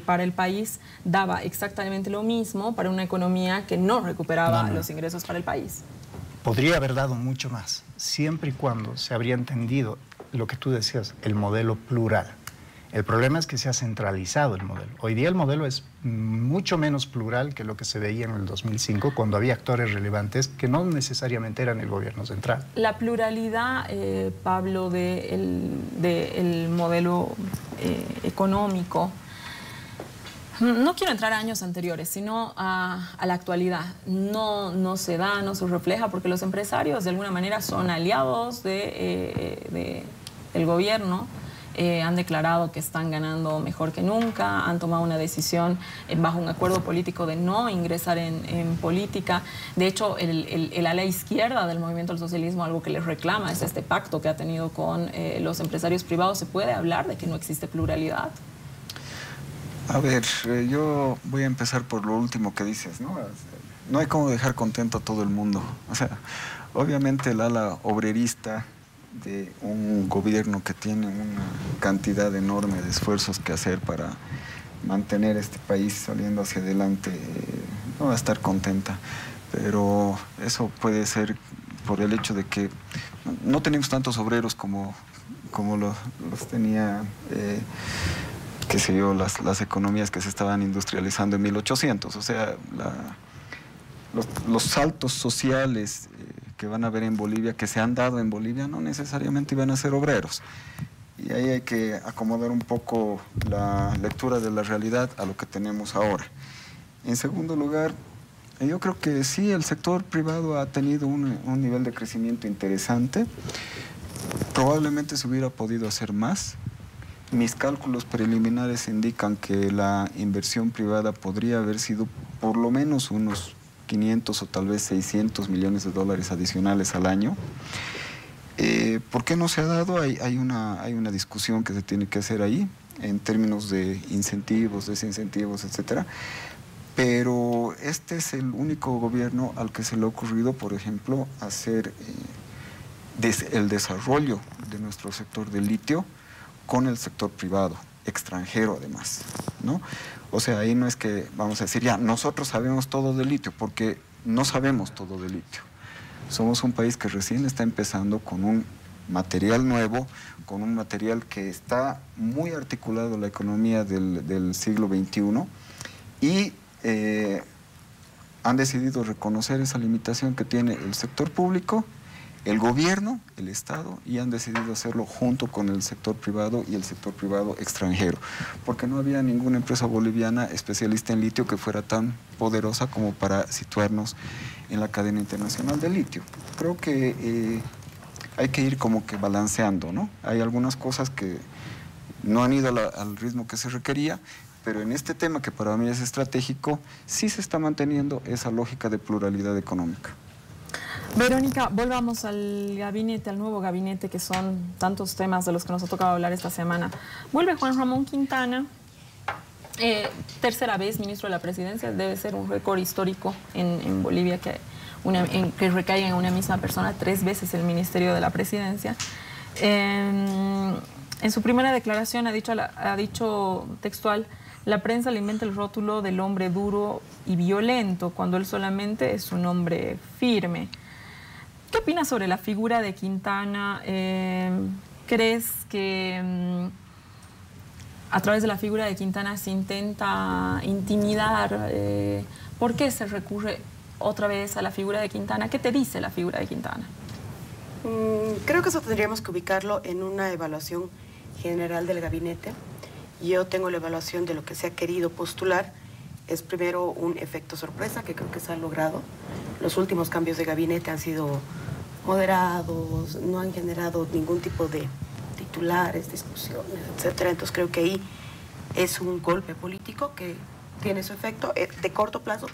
para el país, daba exactamente lo mismo para una economía que no recuperaba los ingresos para el país. Podría haber dado mucho más, siempre y cuando se habría entendido lo que tú decías, el modelo plural. El problema es que se ha centralizado el modelo. Hoy día el modelo es mucho menos plural que lo que se veía en el 2005, cuando había actores relevantes que no necesariamente eran el gobierno central. La pluralidad, Pablo, del modelo económico, no quiero entrar a años anteriores, sino a la actualidad. No se da, no se refleja, porque los empresarios de alguna manera son aliados del gobierno. Han declarado que están ganando mejor que nunca, han tomado una decisión bajo un acuerdo político de no ingresar en política. De hecho, el ala izquierda del movimiento al socialismo, algo que les reclama es este pacto que ha tenido con los empresarios privados. ¿Se puede hablar de que no existe pluralidad? A ver, yo voy a empezar por lo último que dices, ¿no? No hay cómo dejar contento a todo el mundo. O sea, obviamente el ala obrerista de un gobierno que tiene una cantidad enorme de esfuerzos que hacer para mantener este país saliendo hacia adelante, no va a estar contenta. Pero eso puede ser por el hecho de que no tenemos tantos obreros como los tenía, qué sé yo, las economías que se estaban industrializando en 1800. O sea, los saltos sociales que van a haber en Bolivia, que se han dado en Bolivia, no necesariamente iban a ser obreros. Y ahí hay que acomodar un poco la lectura de la realidad a lo que tenemos ahora. En segundo lugar, yo creo que sí, el sector privado ha tenido un nivel de crecimiento interesante. Probablemente se hubiera podido hacer más. Mis cálculos preliminares indican que la inversión privada podría haber sido por lo menos unos 500 o tal vez 600 millones de dólares adicionales al año. ¿Por qué no se ha dado? Hay una discusión que se tiene que hacer ahí en términos de incentivos, desincentivos, etcétera. Pero este es el único gobierno al que se le ha ocurrido, por ejemplo, hacer el desarrollo de nuestro sector del litio con el sector privado, extranjero además, ¿no? O sea, ahí no es que vamos a decir, ya, nosotros sabemos todo del litio, porque no sabemos todo del litio. Somos un país que recién está empezando con un material nuevo, con un material que está muy articulado en la economía del siglo XXI y han decidido reconocer esa limitación que tiene el sector público el gobierno, el Estado, y han decidido hacerlo junto con el sector privado y el sector privado extranjero, porque no había ninguna empresa boliviana especialista en litio que fuera tan poderosa como para situarnos en la cadena internacional del litio. Creo que hay que ir como que balanceando, ¿no? Hay algunas cosas que no han ido al ritmo que se requería, pero en este tema que para mí es estratégico, sí se está manteniendo esa lógica de pluralidad económica. Verónica, volvamos al gabinete, al nuevo gabinete, que son tantos temas de los que nos ha tocado hablar esta semana. Vuelve Juan Ramón Quintana, tercera vez ministro de la Presidencia, debe ser un récord histórico en Bolivia que recaiga en una misma persona 3 veces el Ministerio de la Presidencia. En su primera declaración ha dicho textual: la prensa le inventa el rótulo del hombre duro y violento, cuando él solamente es un hombre firme. ¿Qué opinas sobre la figura de Quintana? ¿Crees que a través de la figura de Quintana se intenta intimidar? ¿Por qué se recurre otra vez a la figura de Quintana? ¿Qué te dice la figura de Quintana? Creo que eso tendríamos que ubicarlo en una evaluación general del gabinete. Yo tengo la evaluación de lo que se ha querido postular. Es primero un efecto sorpresa, que creo que se ha logrado. Los últimos cambios de gabinete han sido moderados, no han generado ningún tipo de titulares, discusiones, etcétera. Entonces creo que ahí es un golpe político que tiene su efecto de corto plazo,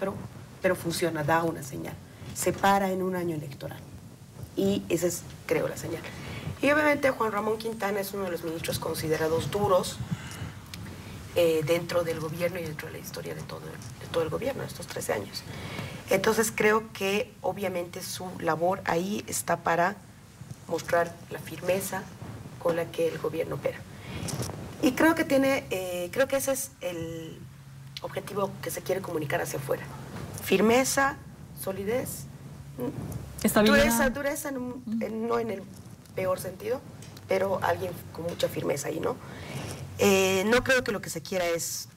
pero funciona, da una señal. Se para en un año electoral. Y esa es, creo, la señal. Y obviamente Juan Ramón Quintana es uno de los ministros considerados duros dentro del gobierno y dentro de la historia de todo el gobierno, estos 13 años. Entonces creo que obviamente su labor ahí está para mostrar la firmeza con la que el gobierno opera. Y creo que creo que ese es el objetivo que se quiere comunicar hacia afuera. Firmeza, solidez, dureza no en el peor sentido, pero alguien con mucha firmeza ahí, ¿no? No creo que lo que se quiera es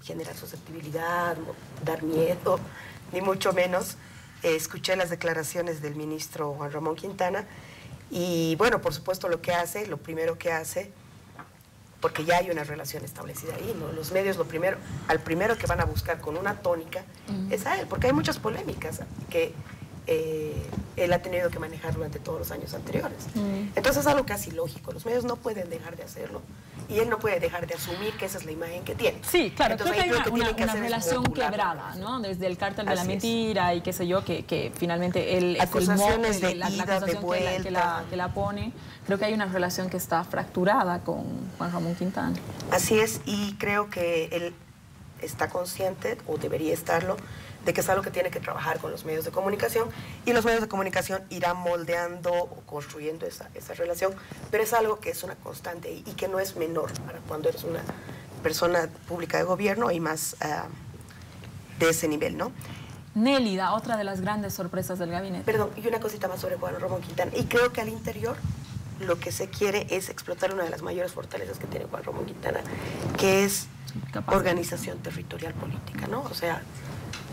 generar susceptibilidad, dar miedo, ni mucho menos. Escuché las declaraciones del ministro Juan Ramón Quintana y, bueno, por supuesto lo primero que hace, porque ya hay una relación establecida ahí, ¿no? Los medios al primero que van a buscar con una tónica es a él, porque hay muchas polémicas que él ha tenido que manejar durante todos los años anteriores. Entonces es algo casi lógico, los medios no pueden dejar de hacerlo y él no puede dejar de asumir que esa es la imagen que tiene. Sí, claro, entonces, creo que hay una relación quebrada, ¿no? Desde el cártel de la mentira y qué sé yo, que finalmente él es el mote de la acusación que la pone. Creo que hay una relación que está fracturada con Juan Ramón Quintana. Así es, y creo que él está consciente, o debería estarlo, de que es algo que tiene que trabajar con los medios de comunicación, y los medios de comunicación irán moldeando o construyendo esa relación, pero es algo que es una constante y que no es menor para cuando eres una persona pública de gobierno y más de ese nivel, ¿no? Nélida, otra de las grandes sorpresas del gabinete. Perdón, y una cosita más sobre Juan Ramón Quintana, y creo que al interior lo que se quiere es explotar una de las mayores fortalezas que tiene Juan Ramón Quintana, que es organización territorial política, ¿no? O sea,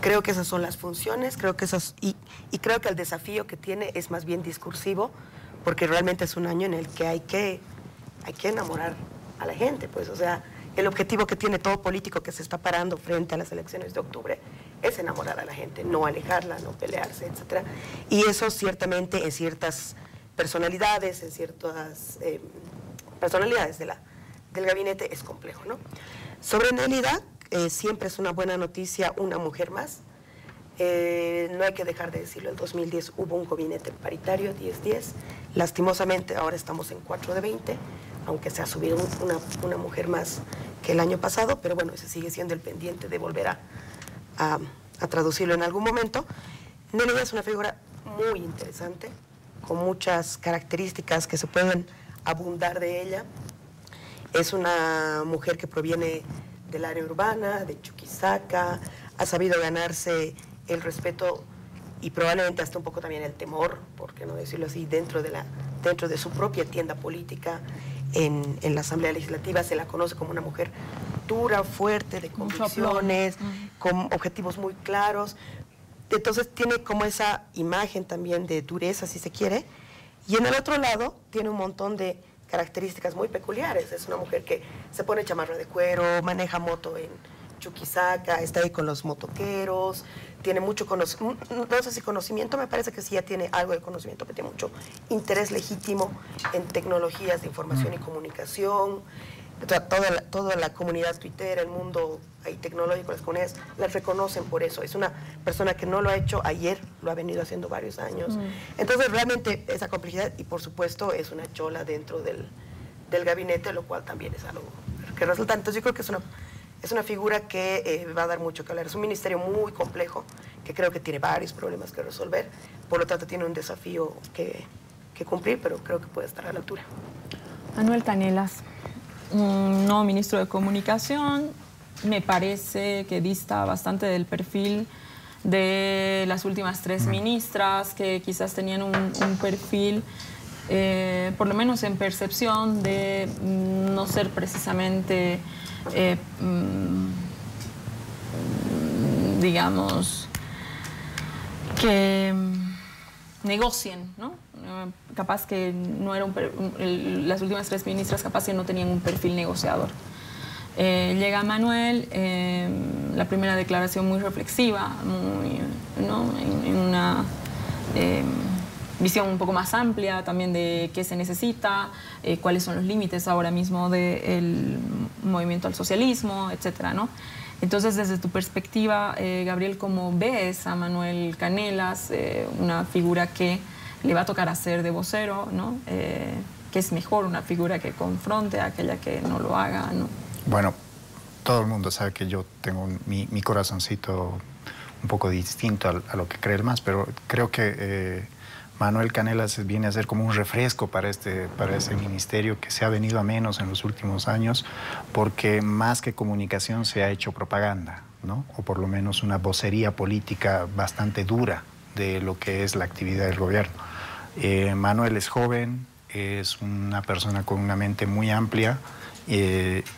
creo que esas son las funciones, creo que y creo que el desafío que tiene es más bien discursivo, porque realmente es un año en el que hay que enamorar a la gente, pues, o sea, el objetivo que tiene todo político que se está parando frente a las elecciones de octubre es enamorar a la gente, no alejarla, no pelearse, etcétera. Y eso ciertamente en ciertas personalidades, en ciertas personalidades del gabinete es complejo, ¿no? Sobre Nélida, siempre es una buena noticia una mujer más. No hay que dejar de decirlo, en 2010 hubo un gabinete paritario, 10-10. Lastimosamente ahora estamos en 4 de 20, aunque se ha subido una mujer más que el año pasado, pero bueno, ese sigue siendo el pendiente de volver a traducirlo en algún momento. Nélida es una figura muy interesante, con muchas características que se pueden abundar de ella. Es una mujer que proviene del área urbana, de Chuquisaca, ha sabido ganarse el respeto y probablemente hasta un poco también el temor, por qué no decirlo así, dentro de su propia tienda política en la Asamblea Legislativa. Se la conoce como una mujer dura, fuerte, de convicciones, con objetivos muy claros. Entonces tiene como esa imagen también de dureza, si se quiere, y en el otro lado tiene un montón de características muy peculiares. Es una mujer que se pone chamarra de cuero, maneja moto en Chuquisaca, está ahí con los motoqueros, tiene mucho conocimiento, no sé si conocimiento, me parece que sí ya tiene algo de conocimiento, que tiene mucho interés legítimo en tecnologías de información y comunicación. O sea, toda la comunidad Twitter, el mundo tecnológico, las comunidades, las reconocen por eso. Es una persona que no lo ha hecho ayer, lo ha venido haciendo varios años. Entonces, realmente, esa complejidad, y por supuesto, es una chola dentro del gabinete, lo cual también es algo que resulta. Entonces, yo creo que es una figura que va a dar mucho que hablar. Es un ministerio muy complejo, que creo que tiene varios problemas que resolver. Por lo tanto, tiene un desafío que cumplir, pero creo que puede estar a la altura. Manuel Canelas, un nuevo ministro de Comunicación, me parece que dista bastante del perfil de las últimas 3 ministras, que quizás tenían un perfil, por lo menos en percepción, de no ser precisamente, digamos, que negocien, ¿no? Capaz que no era las últimas 3 ministras capaz que no tenían un perfil negociador. Llega Manuel, la primera declaración muy reflexiva, ¿no? en una visión un poco más amplia también de qué se necesita, cuáles son los límites ahora mismo del movimiento al socialismo, etcétera, ¿no? Entonces, desde tu perspectiva, Gabriel, ¿cómo ves a Manuel Canelas, una figura que le va a tocar hacer de vocero, ¿no? Que es mejor una figura que confronte a aquella que no lo haga, ¿no? Bueno, todo el mundo sabe que yo tengo mi corazoncito un poco distinto a lo que cree el MAS, pero creo que Manuel Canelas viene a ser como un refresco para ese ministerio que se ha venido a menos en los últimos años, porque más que comunicación se ha hecho propaganda, ¿no? O por lo menos una vocería política bastante dura de lo que es la actividad del gobierno. Manuel es joven, es una persona con una mente muy amplia,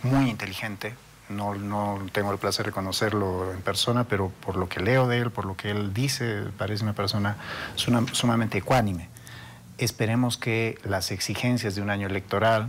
muy inteligente. No tengo el placer de conocerlo en persona, pero por lo que leo de él, por lo que él dice, parece una persona sumamente ecuánime. Esperemos que las exigencias de un año electoral,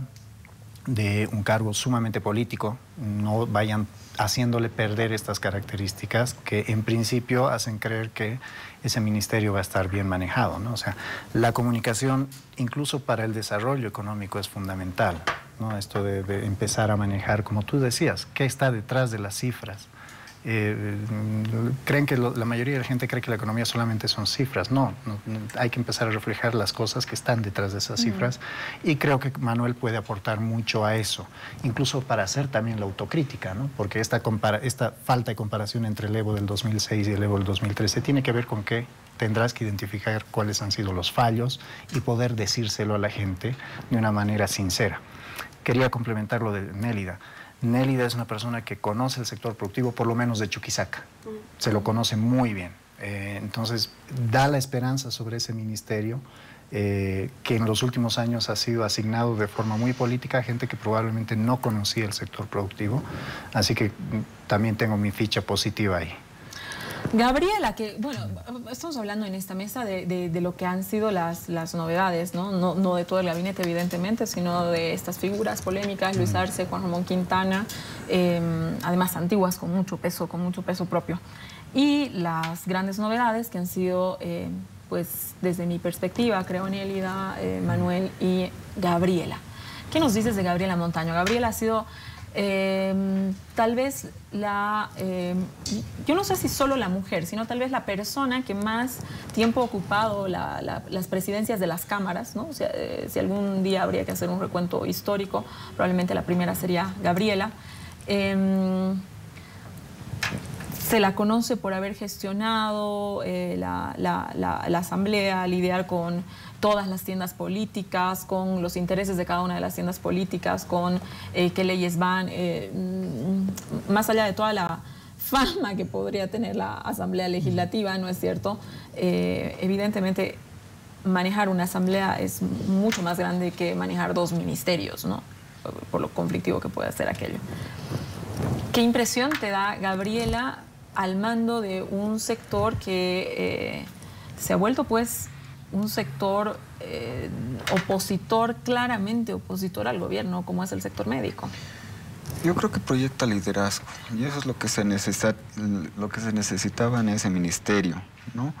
de un cargo sumamente político, no vayan haciéndole perder estas características que en principio hacen creer que ese ministerio va a estar bien manejado, ¿no? O sea, la comunicación, incluso para el desarrollo económico, es fundamental, ¿no? Esto de empezar a manejar, como tú decías, qué está detrás de las cifras. Creen que la mayoría de la gente cree que la economía solamente son cifras. No, hay que empezar a reflejar las cosas que están detrás de esas cifras, y creo que Manuel puede aportar mucho a eso, incluso para hacer también la autocrítica, ¿no? Porque esta falta de comparación entre el Evo del 2006 y el Evo del 2013 tiene que ver con que tendrás que identificar cuáles han sido los fallos y poder decírselo a la gente de una manera sincera. Quería complementar lo de Nélida. Nélida es una persona que conoce el sector productivo, por lo menos de Chuquisaca. Se lo conoce muy bien. Entonces, da la esperanza sobre ese ministerio que en los últimos años ha sido asignado de forma muy política a gente que probablemente no conocía el sector productivo. Así que también tengo mi ficha positiva ahí. Gabriela, que, bueno, estamos hablando en esta mesa de lo que han sido las novedades, ¿no? No de todo el gabinete, evidentemente, sino de estas figuras polémicas, Luis Arce, Juan Ramón Quintana, además antiguas, con mucho peso propio. Y las grandes novedades que han sido, pues, desde mi perspectiva, creo, Nélida, Manuel y Gabriela. ¿Qué nos dices de Gabriela Montaño? Gabriela ha sido... tal vez yo no sé si solo la mujer, sino tal vez la persona que más tiempo ha ocupado las presidencias de las cámaras, ¿no? O sea, si algún día habría que hacer un recuento histórico, probablemente la primera sería Gabriela. Se la conoce por haber gestionado la asamblea, lidiar con todas las tiendas políticas, con los intereses de cada una de las tiendas políticas, con qué leyes van, más allá de toda la fama que podría tener la Asamblea Legislativa, ¿no es cierto? Evidentemente, manejar una asamblea es mucho más grande que manejar 2 ministerios, ¿no? Por lo conflictivo que puede ser aquello. ¿Qué impresión te da, Gabriela, al mando de un sector que se ha vuelto pues un sector opositor, claramente opositor al gobierno, como es el sector médico. Yo creo que proyecta liderazgo y eso es lo que se necesitaba en ese ministerio, ¿no?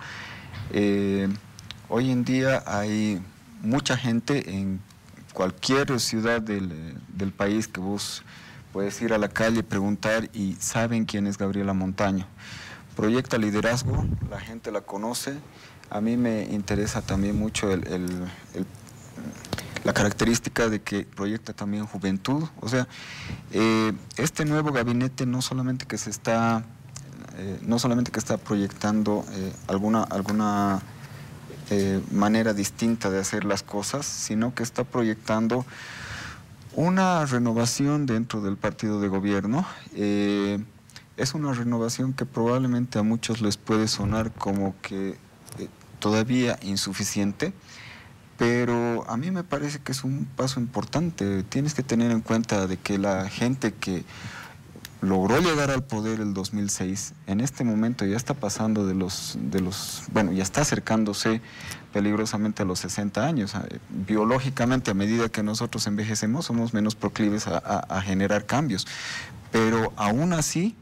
Hoy en día hay mucha gente en cualquier ciudad del país que vos puedes ir a la calle, preguntar y saben quién es Gabriela Montaño. Proyecta liderazgo, la gente la conoce. A mí me interesa también mucho la característica de que proyecta también juventud. O sea, este nuevo gabinete no solamente que está proyectando alguna manera distinta de hacer las cosas, sino que está proyectando una renovación dentro del partido de gobierno. Es una renovación que probablemente a muchos les puede sonar como que todavía insuficiente, pero a mí me parece que es un paso importante. Tienes que tener en cuenta de que la gente que logró llegar al poder el 2006, en este momento ya está pasando bueno, ya está acercándose peligrosamente a los 60 años. Biológicamente, a medida que nosotros envejecemos, somos menos proclives a generar cambios, pero aún así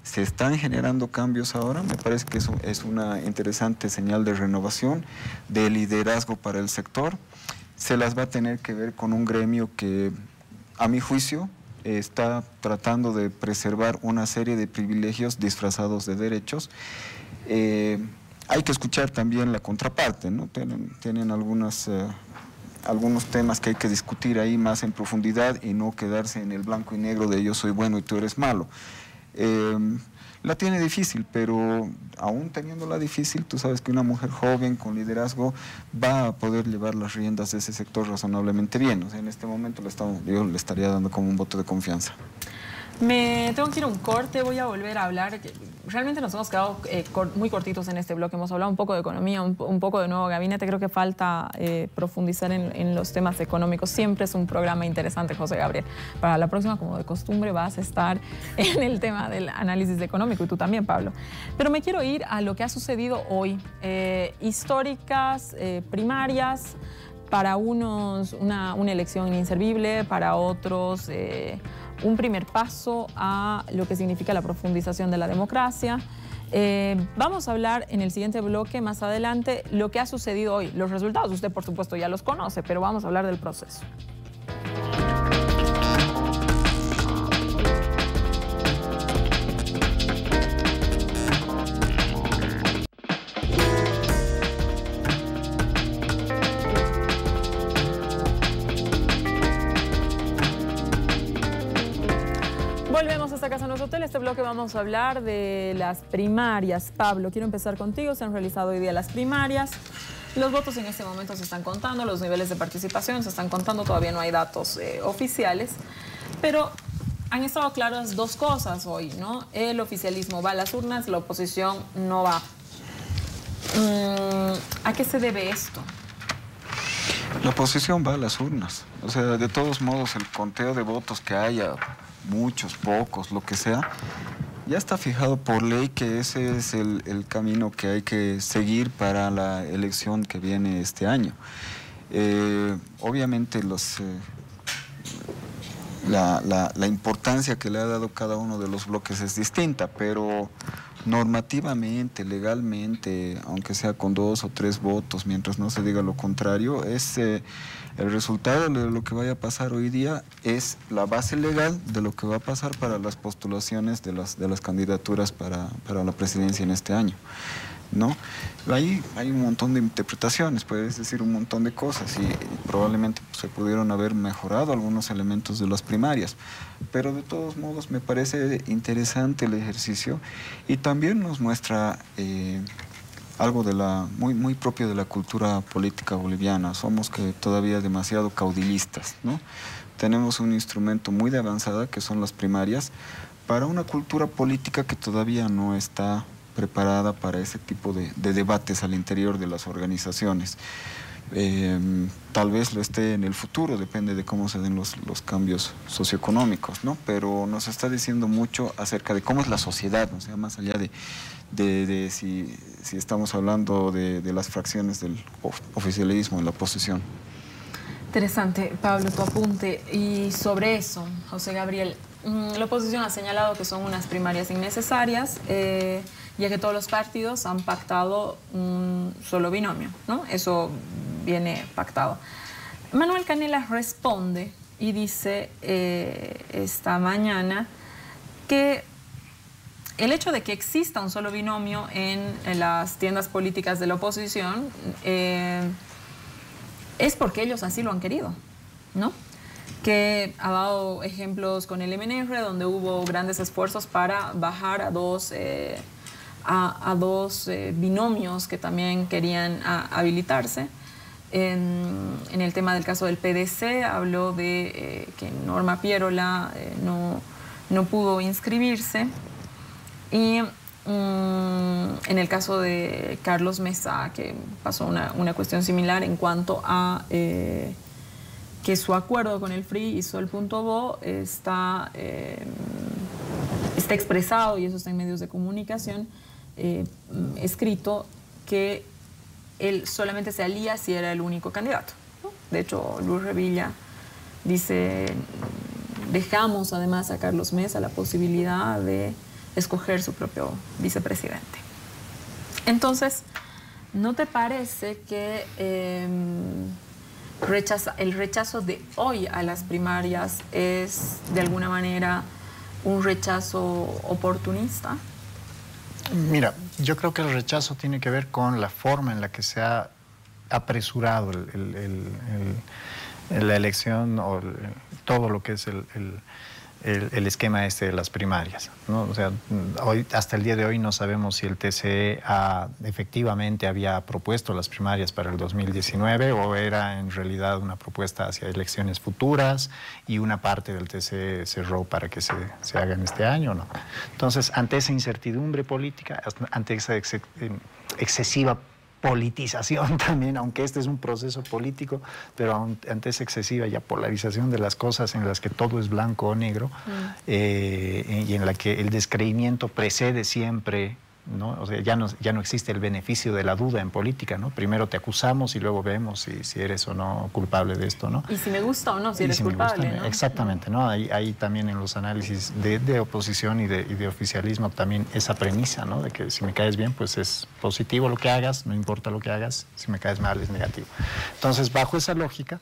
se están generando cambios ahora. Me parece que eso es una interesante señal de renovación, de liderazgo para el sector. Se las va a tener que ver con un gremio que, a mi juicio, está tratando de preservar una serie de privilegios disfrazados de derechos. Hay que escuchar también la contraparte, ¿no? Tienen algunos temas que hay que discutir ahí más en profundidad y no quedarse en el blanco y negro de yo soy bueno y tú eres malo. La tiene difícil, pero aún teniéndola difícil, tú sabes que una mujer joven con liderazgo va a poder llevar las riendas de ese sector razonablemente bien. O sea, en este momento yo le estaría dando como un voto de confianza. Me tengo que ir a un corte, voy a volver a hablar. Realmente nos hemos quedado muy cortitos en este bloque. Hemos hablado un poco de economía, un poco de nuevo gabinete. Creo que falta profundizar en los temas económicos. Siempre es un programa interesante, José Gabriel. Para la próxima, como de costumbre, vas a estar en el tema del análisis económico y tú también, Pablo. Pero me quiero ir a lo que ha sucedido hoy. Históricas, primarias, para unos una elección inservible, para otros un primer paso a lo que significa la profundización de la democracia. Vamos a hablar en el siguiente bloque, más adelante, lo que ha sucedido hoy. Los resultados, usted por supuesto ya los conoce, pero vamos a hablar del proceso. Volvemos a esta Casa Nuestro Hotel. Este bloque vamos a hablar de las primarias. Pablo, quiero empezar contigo. Se han realizado hoy día las primarias. Los votos en este momento se están contando, los niveles de participación se están contando, todavía no hay datos oficiales, pero han estado claras dos cosas hoy, ¿no? El oficialismo va a las urnas, la oposición no va. ¿A qué se debe esto? La oposición va a las urnas. O sea, de todos modos, el conteo de votos que haya, muchos, pocos, lo que sea, ya está fijado por ley que ese es el camino que hay que seguir para la elección que viene este año. Obviamente la importancia que le ha dado cada uno de los bloques es distinta, pero normativamente, legalmente, aunque sea con 2 o 3 votos, mientras no se diga lo contrario, es el resultado de lo que vaya a pasar hoy día es la base legal de lo que va a pasar para las postulaciones de las candidaturas para la presidencia en este año, ¿no? Ahí hay un montón de interpretaciones, puedes decir un montón de cosas y probablemente se pudieron haber mejorado algunos elementos de las primarias, pero de todos modos me parece interesante el ejercicio y también nos muestra algo muy propio de la cultura política boliviana. Somos todavía demasiado caudilistas, ¿no? Tenemos un instrumento muy de avanzada que son las primarias para una cultura política que todavía no está preparada para ese tipo de debates al interior de las organizaciones. Tal vez lo esté en el futuro, depende de cómo se den los cambios socioeconómicos, ¿no? Pero nos está diciendo mucho acerca de cómo es la sociedad, o sea, más allá de si estamos hablando de las fracciones del oficialismo en la oposición. Interesante, Pablo, tu apunte. Y sobre eso, José Gabriel, la oposición ha señalado que son unas primarias innecesarias, ya que todos los partidos han pactado un solo binomio, ¿no? Eso viene pactado. Manuel Canela responde y dice esta mañana que el hecho de que exista un solo binomio en las tiendas políticas de la oposición es porque ellos así lo han querido, ¿no? Que ha dado ejemplos con el MNR, donde hubo grandes esfuerzos para bajar a dos binomios que también querían habilitarse. En el tema del caso del PDC, habló de que Norma Pierola no pudo inscribirse. Y en el caso de Carlos Mesa, que pasó una cuestión similar en cuanto a que su acuerdo con el FRI y Sol.bo está expresado, y eso está en medios de comunicación, escrito, que él solamente se alía si era el único candidato, ¿no? De hecho, Luis Revilla dice, dejamos además a Carlos Mesa la posibilidad de escoger su propio vicepresidente. Entonces, ¿no te parece que el rechazo de hoy a las primarias es de alguna manera un rechazo oportunista? Mira, yo creo que el rechazo tiene que ver con la forma en la que se ha apresurado la elección o todo lo que es el esquema este de las primarias, ¿no? O sea, hasta el día de hoy no sabemos si el TCE efectivamente había propuesto las primarias para el 2019 o era en realidad una propuesta hacia elecciones futuras y una parte del TCE cerró para que se hagan este año, ¿no? Entonces, ante esa incertidumbre política, ante esa excesiva politización también, aunque este es un proceso político, pero ante esa excesiva ya polarización de las cosas en las que todo es blanco o negro, y en la que el descreimiento precede siempre, ¿no? O sea, ya no existe el beneficio de la duda en política, ¿no? Primero te acusamos y luego vemos si eres o no culpable de esto, ¿no? Y si me gusta o no, si eres culpable, ¿no? Exactamente, ¿no? Hay también en los análisis de oposición y de oficialismo también esa premisa, ¿no? De que si me caes bien, pues es positivo lo que hagas, no importa lo que hagas, si me caes mal es negativo. Entonces, bajo esa lógica,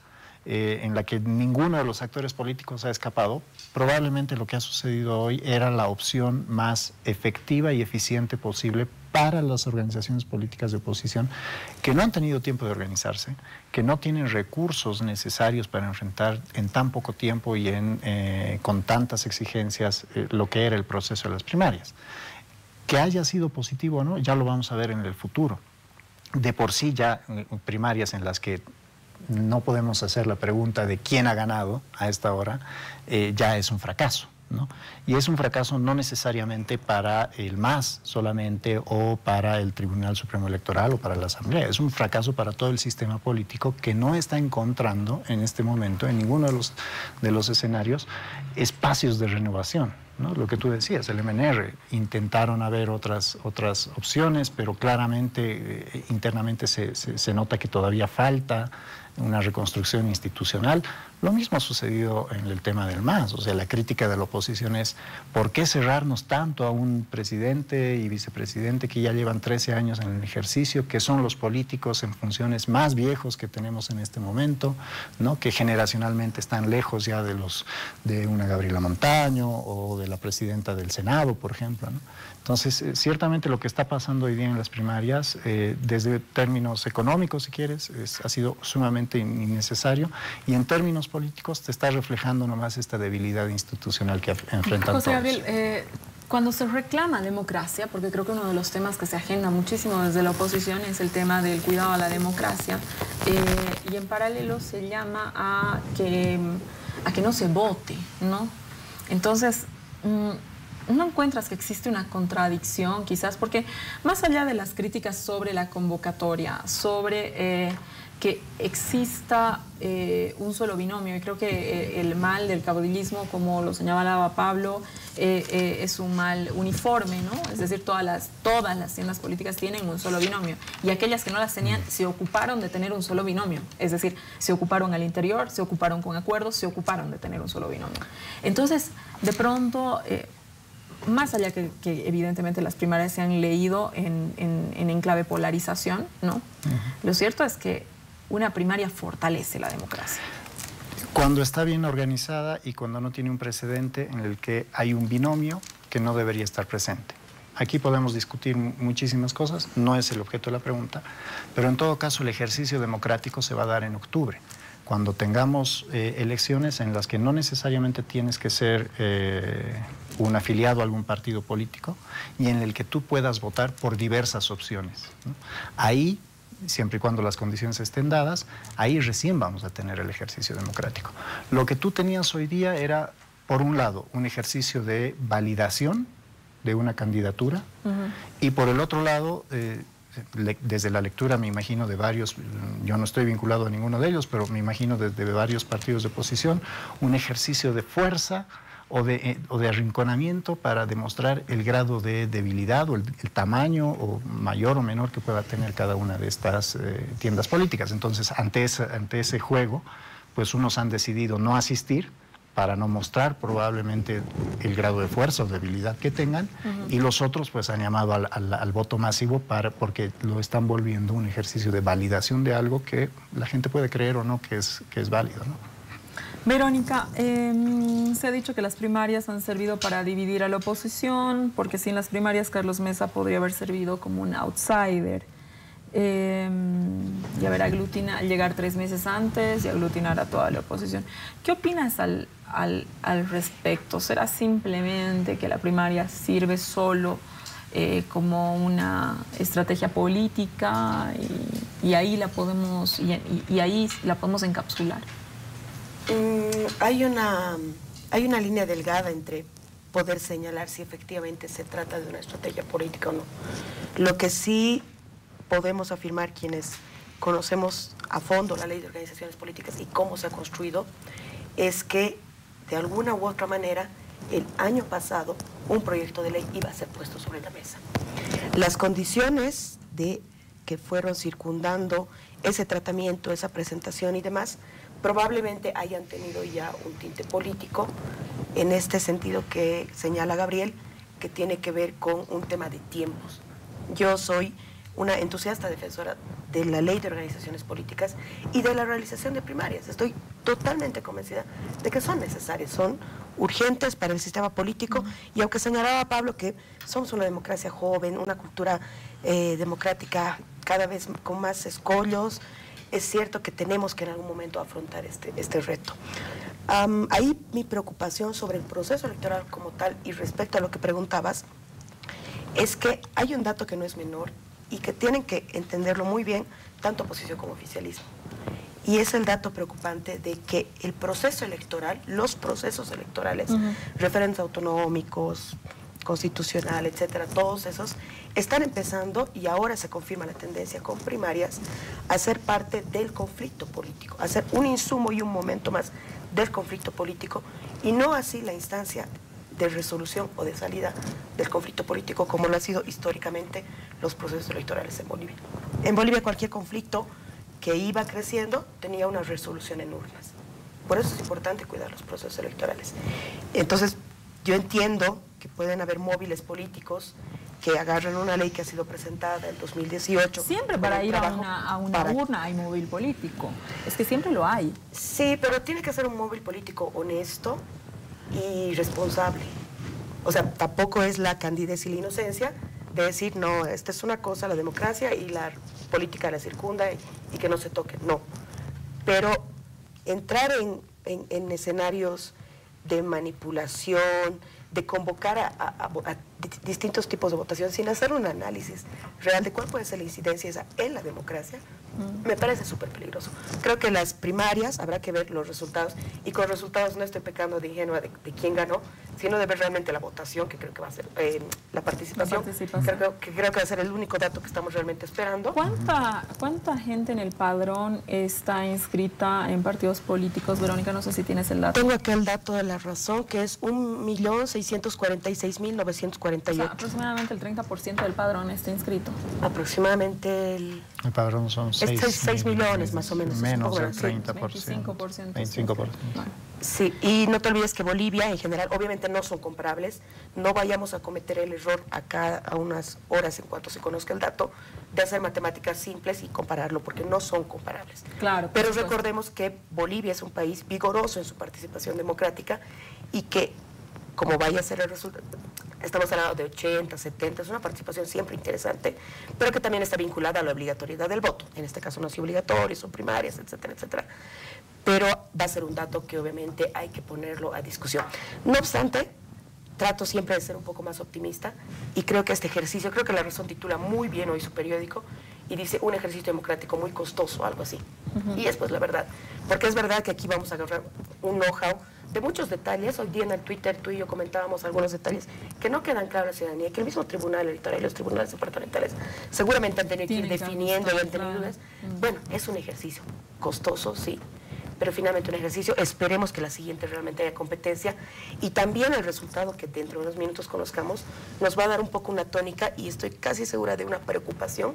en la que ninguno de los actores políticos ha escapado, probablemente lo que ha sucedido hoy era la opción más efectiva y eficiente posible para las organizaciones políticas de oposición que no han tenido tiempo de organizarse, que no tienen recursos necesarios para enfrentar en tan poco tiempo y con tantas exigencias lo que era el proceso de las primarias. Que haya sido positivo o no, ya lo vamos a ver en el futuro. De por sí ya primarias en las que no podemos hacer la pregunta de quién ha ganado a esta hora, ya es un fracaso, ¿no? Y es un fracaso no necesariamente para el MAS solamente o para el Tribunal Supremo Electoral o para la Asamblea, es un fracaso para todo el sistema político que no está encontrando en este momento en ninguno de los escenarios espacios de renovación, ¿no? Lo que tú decías, el MNR, intentaron haber otras opciones, pero claramente internamente se nota que todavía falta una reconstrucción institucional. Lo mismo ha sucedido en el tema del MAS, o sea, la crítica de la oposición es ¿por qué cerrarnos tanto a un presidente y vicepresidente que ya llevan 13 años en el ejercicio, que son los políticos en funciones más viejos que tenemos en este momento, ¿no? Que generacionalmente están lejos ya de una Gabriela Montaño o de la presidenta del Senado, por ejemplo, ¿no? Entonces, ciertamente lo que está pasando hoy día en las primarias, desde términos económicos, si quieres, ha sido sumamente innecesario, y en términos políticos te está reflejando nomás esta debilidad institucional que enfrentan José todos. Gabriel, cuando se reclama democracia, porque creo que uno de los temas que se agenda muchísimo desde la oposición es el tema del cuidado a la democracia, y en paralelo se llama a que no se vote, ¿no? Entonces, ¿no encuentras que existe una contradicción quizás? Porque más allá de las críticas sobre la convocatoria, sobre que exista un solo binomio. Y creo que el mal del caudillismo, como lo señalaba Pablo, es un mal uniforme, ¿no? Es decir, todas las tiendas políticas tienen un solo binomio. Y aquellas que no las tenían se ocuparon de tener un solo binomio. Es decir, se ocuparon al interior, se ocuparon con acuerdos, se ocuparon de tener un solo binomio. Entonces, de pronto, más allá que evidentemente las primarias se han leído en enclave polarización, ¿no? Lo cierto es que una primaria fortalece la democracia. Cuando está bien organizada y cuando no tiene un precedente en el que hay un binomio que no debería estar presente. Aquí podemos discutir muchísimas cosas, no es el objeto de la pregunta, pero en todo caso el ejercicio democrático se va a dar en octubre, cuando tengamos elecciones en las que no necesariamente tienes que ser un afiliado a algún partido político y en el que tú puedas votar por diversas opciones, ¿no? Ahí, siempre y cuando las condiciones estén dadas, ahí recién vamos a tener el ejercicio democrático. Lo que tú tenías hoy día era, por un lado, un ejercicio de validación de una candidatura y por el otro lado, desde la lectura me imagino de varios, yo no estoy vinculado a ninguno de ellos, pero me imagino de varios partidos de oposición, un ejercicio de fuerza o de arrinconamiento para demostrar el grado de debilidad o el tamaño o mayor o menor que pueda tener cada una de estas tiendas políticas. Entonces, ante ese juego, pues unos han decidido no asistir para no mostrar probablemente el grado de fuerza o debilidad que tengan, y los otros pues han llamado al voto masivo porque lo están volviendo un ejercicio de validación de algo que la gente puede creer o no que es válido, ¿no? Verónica, se ha dicho que las primarias han servido para dividir a la oposición, porque sin las primarias Carlos Mesa podría haber servido como un outsider. Y haber llegar 3 meses antes y aglutinar a toda la oposición. ¿Qué opinas al respecto? ¿Será simplemente que la primaria sirve solo como una estrategia política y ahí la podemos encapsular? Hay una línea delgada entre poder señalar si efectivamente se trata de una estrategia política o no. Lo que sí podemos afirmar quienes conocemos a fondo la ley de organizaciones políticas y cómo se ha construido, es que de alguna u otra manera el año pasado un proyecto de ley iba a ser puesto sobre la mesa. Las condiciones que fueron circundando ese tratamiento, esa presentación y demás, probablemente hayan tenido ya un tinte político en este sentido que señala Gabriel, que tiene que ver con un tema de tiempos. Yo soy una entusiasta defensora de la ley de organizaciones políticas y de la realización de primarias. Estoy totalmente convencida de que son necesarias, son urgentes para el sistema político, y aunque señalaba Pablo que somos una democracia joven, una cultura democrática cada vez con más escollos, es cierto que tenemos que en algún momento afrontar este reto. Ahí mi preocupación sobre el proceso electoral como tal y respecto a lo que preguntabas es que hay un dato que no es menor y que tienen que entenderlo muy bien tanto oposición como oficialismo. Y es el dato preocupante de que el proceso electoral, los procesos electorales, referentes autonómicos, constitucional, etcétera, todos esos están empezando, y ahora se confirma la tendencia con primarias, a ser parte del conflicto político, a ser un insumo y un momento más del conflicto político, y no así la instancia de resolución o de salida del conflicto político como lo ha sido históricamente los procesos electorales en Bolivia. En Bolivia cualquier conflicto que iba creciendo tenía una resolución en urnas. Por eso es importante cuidar los procesos electorales. Entonces, yo entiendo que pueden haber móviles políticos que agarren una ley que ha sido presentada en 2018. Siempre para ir a una urna hay móvil político. Es que siempre lo hay. Sí, pero tiene que ser un móvil político honesto y responsable. O sea, tampoco es la candidez y la inocencia de decir, no, esta es una cosa, la democracia y la política la circunda y que no se toque. No. Pero entrar en escenarios de manipulación, de convocar a distintos tipos de votación sin hacer un análisis real de cuál puede ser la incidencia esa en la democracia, me parece súper peligroso. Creo que las primarias habrá que ver los resultados, y con resultados no estoy pecando de ingenua de quién ganó, sino de ver realmente la votación, que creo que va a ser la participación. Creo que va a ser el único dato que estamos realmente esperando. ¿Cuánta gente en el padrón está inscrita en partidos políticos? Verónica, no sé si tienes el dato. Tengo aquí el dato de La Razón, que es 1.646.948. O sea, aproximadamente el 30% del padrón está inscrito. Aproximadamente el padrón son 6 millones más o menos. Menos del 30%. 25%. Sí, y no te olvides que Bolivia en general, obviamente no son comparables, no vayamos a cometer el error acá a unas horas en cuanto se conozca el dato, de hacer matemáticas simples y compararlo, porque no son comparables. Claro. Pero recordemos que Bolivia es un país vigoroso en su participación democrática y que, como vaya a ser el resultado, estamos hablando de 80, 70, es una participación siempre interesante, pero que también está vinculada a la obligatoriedad del voto. En este caso no es obligatorio, son primarias, etcétera, etcétera. Pero va a ser un dato que obviamente hay que ponerlo a discusión. No obstante, trato siempre de ser un poco más optimista y creo que este ejercicio, creo que La Razón titula muy bien hoy su periódico y dice un ejercicio democrático muy costoso, algo así. Y es pues la verdad, porque es verdad que aquí vamos a agarrar un know-how de muchos detalles. Hoy día en el Twitter tú y yo comentábamos algunos detalles que no quedan claros a la ciudadanía, que el mismo tribunal electoral y los tribunales departamentales seguramente han tenido que ir definiendo y han tenido dudas. Bueno, es un ejercicio costoso, sí, pero finalmente un ejercicio. Esperemos que la siguiente realmente haya competencia y también el resultado que dentro de unos minutos conozcamos nos va a dar un poco una tónica y estoy casi segura de una preocupación,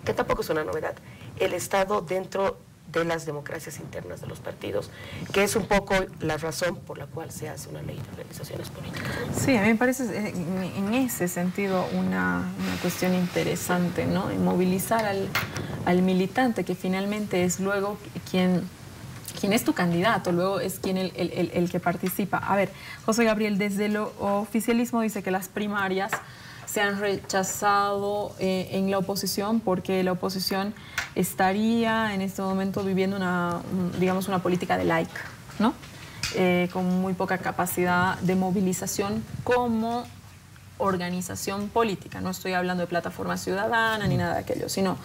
que tampoco es una novedad, el Estado dentro de las democracias internas de los partidos, que es un poco la razón por la cual se hace una ley de organizaciones políticas. Sí, a mí me parece en ese sentido una cuestión interesante, ¿no? En movilizar al militante, que finalmente es luego quien es tu candidato, luego es quien el que participa. A ver, José Gabriel, desde el oficialismo dice que las primarias se han rechazado en la oposición porque la oposición estaría en este momento viviendo digamos, una política de like, ¿no? Con muy poca capacidad de movilización como organización política. No estoy hablando de plataforma ciudadana ni nada de aquello, sino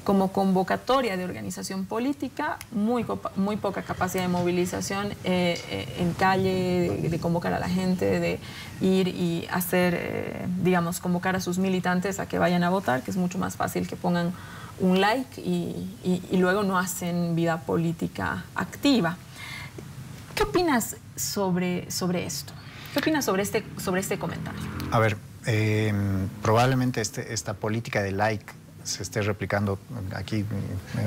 como convocatoria de organización política, muy poca capacidad de movilización en calle, de convocar a la gente, de ir y hacer, digamos, convocar a sus militantes a que vayan a votar, que es mucho más fácil que pongan un like y luego no hacen vida política activa. ¿Qué opinas sobre esto? ¿Qué opinas sobre este comentario? A ver, probablemente esta política de like se esté replicando, aquí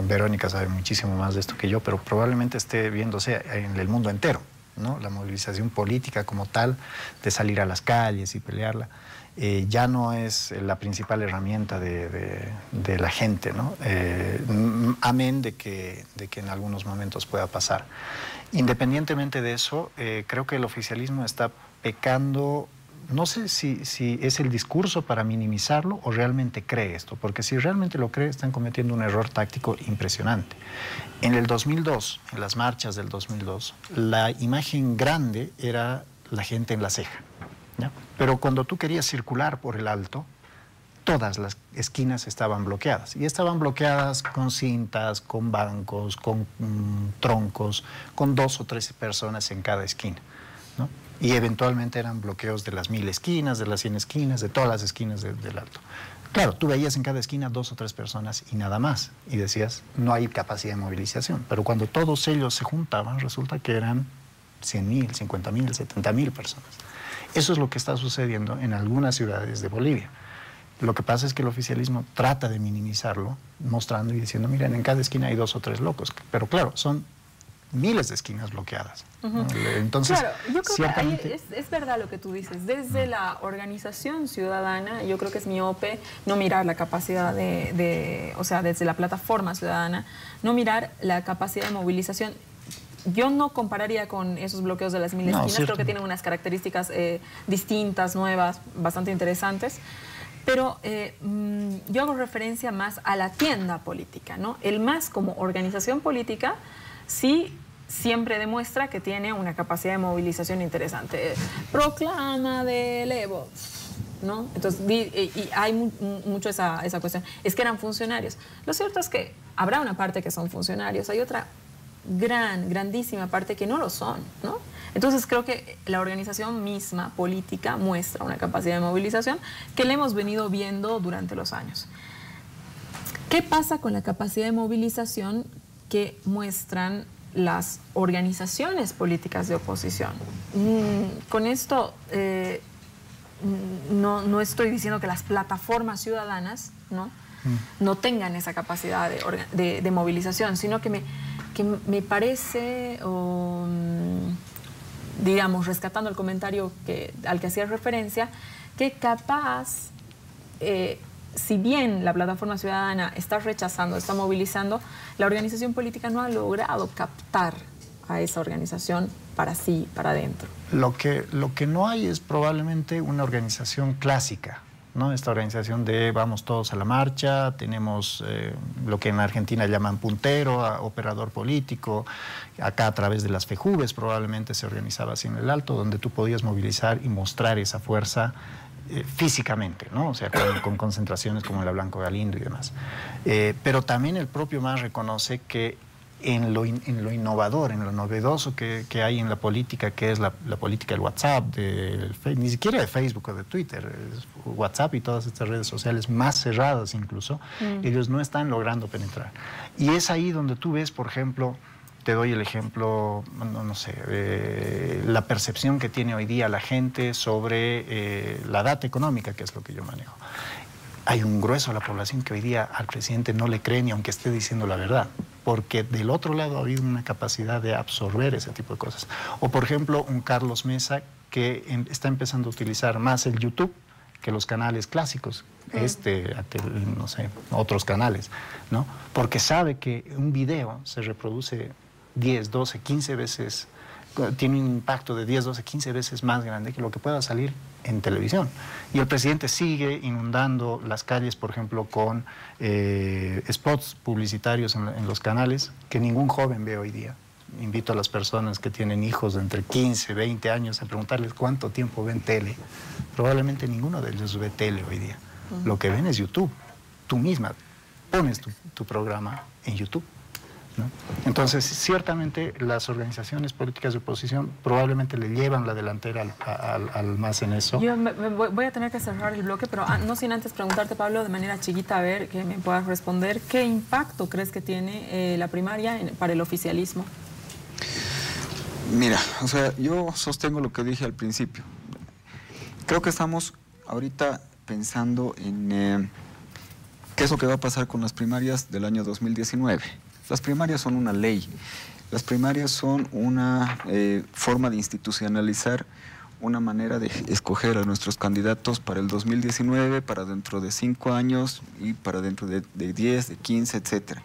Verónica sabe muchísimo más de esto que yo, pero probablemente esté viéndose en el mundo entero, ¿no? La movilización política como tal, de salir a las calles y pelearla, ya no es la principal herramienta de la gente, ¿no? Amén de que en algunos momentos pueda pasar. Independientemente de eso, creo que el oficialismo está pecando. No sé si es el discurso para minimizarlo o realmente cree esto, porque si realmente lo cree, están cometiendo un error táctico impresionante. En el 2002, en las marchas del 2002, la imagen grande era la gente en la ceja, ¿ya? Pero cuando tú querías circular por el Alto, todas las esquinas estaban bloqueadas. Y estaban bloqueadas con cintas, con bancos, con troncos, con 2 o 3 personas en cada esquina, ¿no? Y eventualmente eran bloqueos de las 1000 esquinas, de las 100 esquinas, de todas las esquinas del Alto. Claro, tú veías en cada esquina 2 o 3 personas y nada más, y decías, no hay capacidad de movilización. Pero cuando todos ellos se juntaban, resulta que eran 100.000, 50.000, 70.000 personas. Eso es lo que está sucediendo en algunas ciudades de Bolivia. Lo que pasa es que el oficialismo trata de minimizarlo, mostrando y diciendo, miren, en cada esquina hay 2 o 3 locos. Pero claro, son miles de esquinas bloqueadas. Entonces, claro, yo creo que ahí es verdad lo que tú dices. Desde la organización ciudadana, yo creo que es miope no mirar la capacidad o sea, desde la plataforma ciudadana, no mirar la capacidad de movilización. Yo no compararía con esos bloqueos de las 1000 esquinas, creo que tienen unas características distintas, nuevas, bastante interesantes. Pero yo hago referencia más a la tienda política, ¿no? El MAS como organización política sí siempre demuestra que tiene una capacidad de movilización interesante. Proclama del Evo, ¿no? Entonces, y hay mucho esa cuestión. Es que eran funcionarios. Lo cierto es que habrá una parte que son funcionarios, hay otra grandísima parte que no lo son, ¿no? Entonces creo que la organización misma, política, muestra una capacidad de movilización que le hemos venido viendo durante los años. ¿Qué pasa con la capacidad de movilización que muestran las organizaciones políticas de oposición? Con esto no estoy diciendo que las plataformas ciudadanas no tengan esa capacidad de movilización, sino que me parece, digamos, rescatando el comentario al que hacía referencia, que capaz, si bien la plataforma ciudadana está rechazando, está movilizando, la organización política no ha logrado captar a esa organización para sí, para adentro. Lo que no hay es probablemente una organización clásica, ¿no? Esta organización de vamos todos a la marcha, tenemos lo que en Argentina llaman puntero, operador político, acá a través de las FEJUVES probablemente se organizaba así en el Alto, donde tú podías movilizar y mostrar esa fuerza físicamente, ¿no? O sea, con concentraciones como en la Blanco Galindo y demás. Pero también el propio MAS reconoce que en lo innovador, en lo novedoso que hay en la política, que es la política del WhatsApp, ni siquiera de Facebook o de Twitter, WhatsApp y todas estas redes sociales más cerradas incluso, ellos no están logrando penetrar. Y es ahí donde tú ves, por ejemplo, te doy el ejemplo, no sé, la percepción que tiene hoy día la gente sobre la data económica, que es lo que yo manejo. Hay un grueso de la población que hoy día al presidente no le cree ni aunque esté diciendo la verdad, porque del otro lado ha habido una capacidad de absorber ese tipo de cosas. O, por ejemplo, un Carlos Mesa que está empezando a utilizar más el YouTube que los canales clásicos, no sé, otros canales, ¿no? Porque sabe que un video se reproduce 10, 12, 15 veces, tiene un impacto de 10, 12, 15 veces más grande que lo que pueda salir en televisión. Y el presidente sigue inundando las calles, por ejemplo, con spots publicitarios en los canales que ningún joven ve hoy día. Invito a las personas que tienen hijos de entre 15, 20 años a preguntarles cuánto tiempo ven tele. Probablemente ninguno de ellos ve tele hoy día. Lo que ven es YouTube. Tú misma pones tu programa en YouTube, ¿no? Entonces, ciertamente las organizaciones políticas de oposición probablemente le llevan la delantera al MAS en eso. Yo voy a tener que cerrar el bloque, pero no sin antes preguntarte, Pablo, de manera chiquita, a ver que me puedas responder. ¿Qué impacto crees que tiene la primaria para el oficialismo? Mira, o sea, yo sostengo lo que dije al principio. Creo que estamos ahorita pensando en qué es lo que va a pasar con las primarias del año 2019. Las primarias son una ley. Las primarias son una forma de institucionalizar una manera de escoger a nuestros candidatos para el 2019, para dentro de 5 años y para dentro de 10, de 15, etcétera.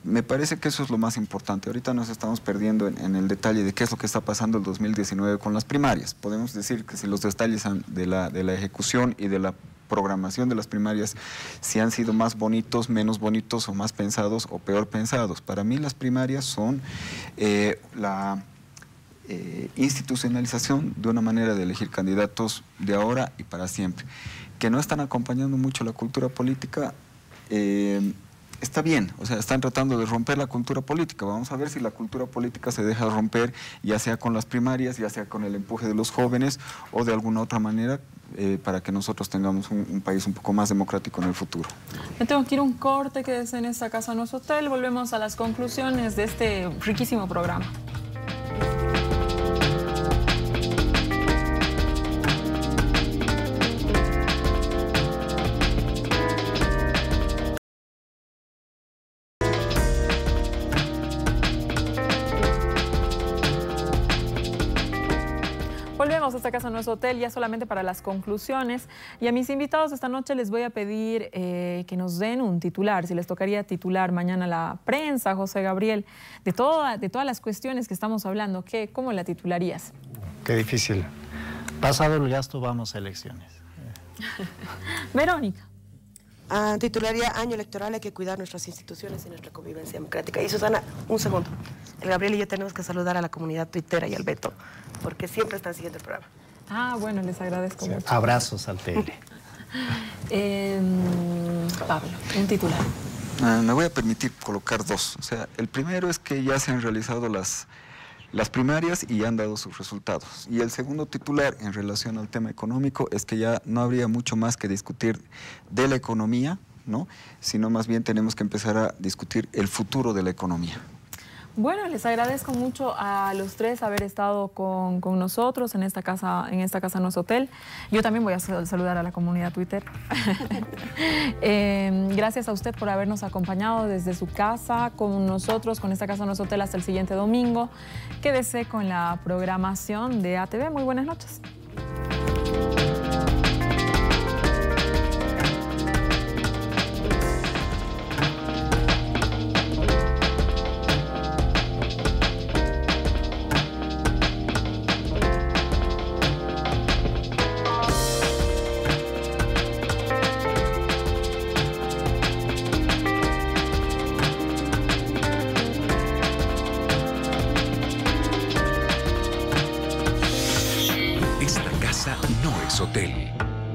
Me parece que eso es lo más importante. Ahorita nos estamos perdiendo en el detalle de qué es lo que está pasando el 2019 con las primarias. Podemos decir que si los detalles de la ejecución y de la programación de las primarias, si han sido más bonitos, menos bonitos, o más pensados o peor pensados. Para mí las primarias son la institucionalización de una manera de elegir candidatos de ahora y para siempre. Que no están acompañando mucho la cultura política, está bien, o sea, están tratando de romper la cultura política. Vamos a ver si la cultura política se deja romper, ya sea con las primarias, ya sea con el empuje de los jóvenes o de alguna otra manera, para que nosotros tengamos un país un poco más democrático en el futuro. Me tengo que ir a un corte, quédese en esta casa, no es hotel. Volvemos a las conclusiones de este riquísimo programa. Volvemos a esta casa, no es hotel, ya solamente para las conclusiones. Y a mis invitados esta noche les voy a pedir que nos den un titular, si les tocaría titular mañana la prensa, José Gabriel, de todas las cuestiones que estamos hablando. ¿Cómo la titularías? Qué difícil. Pasado el gasto, vamos a elecciones. Verónica. Titularía Año electoral, hay que cuidar nuestras instituciones y nuestra convivencia democrática. Y Susana, un segundo. El Gabriel y yo tenemos que saludar a la comunidad tuitera y al Beto, porque siempre están siguiendo el programa. Bueno, les agradezco mucho. Abrazos al tele. Pablo, un titular. Me voy a permitir colocar dos. O sea, el primero es que ya se han realizado las primarias y ya han dado sus resultados. Y el segundo titular en relación al tema económico es que ya no habría mucho más que discutir de la economía, ¿no? Sino más bien tenemos que empezar a discutir el futuro de la economía. Bueno, les agradezco mucho a los tres haber estado con nosotros en esta casa no es hotel. Yo también voy a saludar a la comunidad Twitter. Gracias a usted por habernos acompañado desde su casa con nosotros, con esta casa no es hotel hasta el siguiente domingo. Quédese con la programación de ATV. Muy buenas noches. Hotel.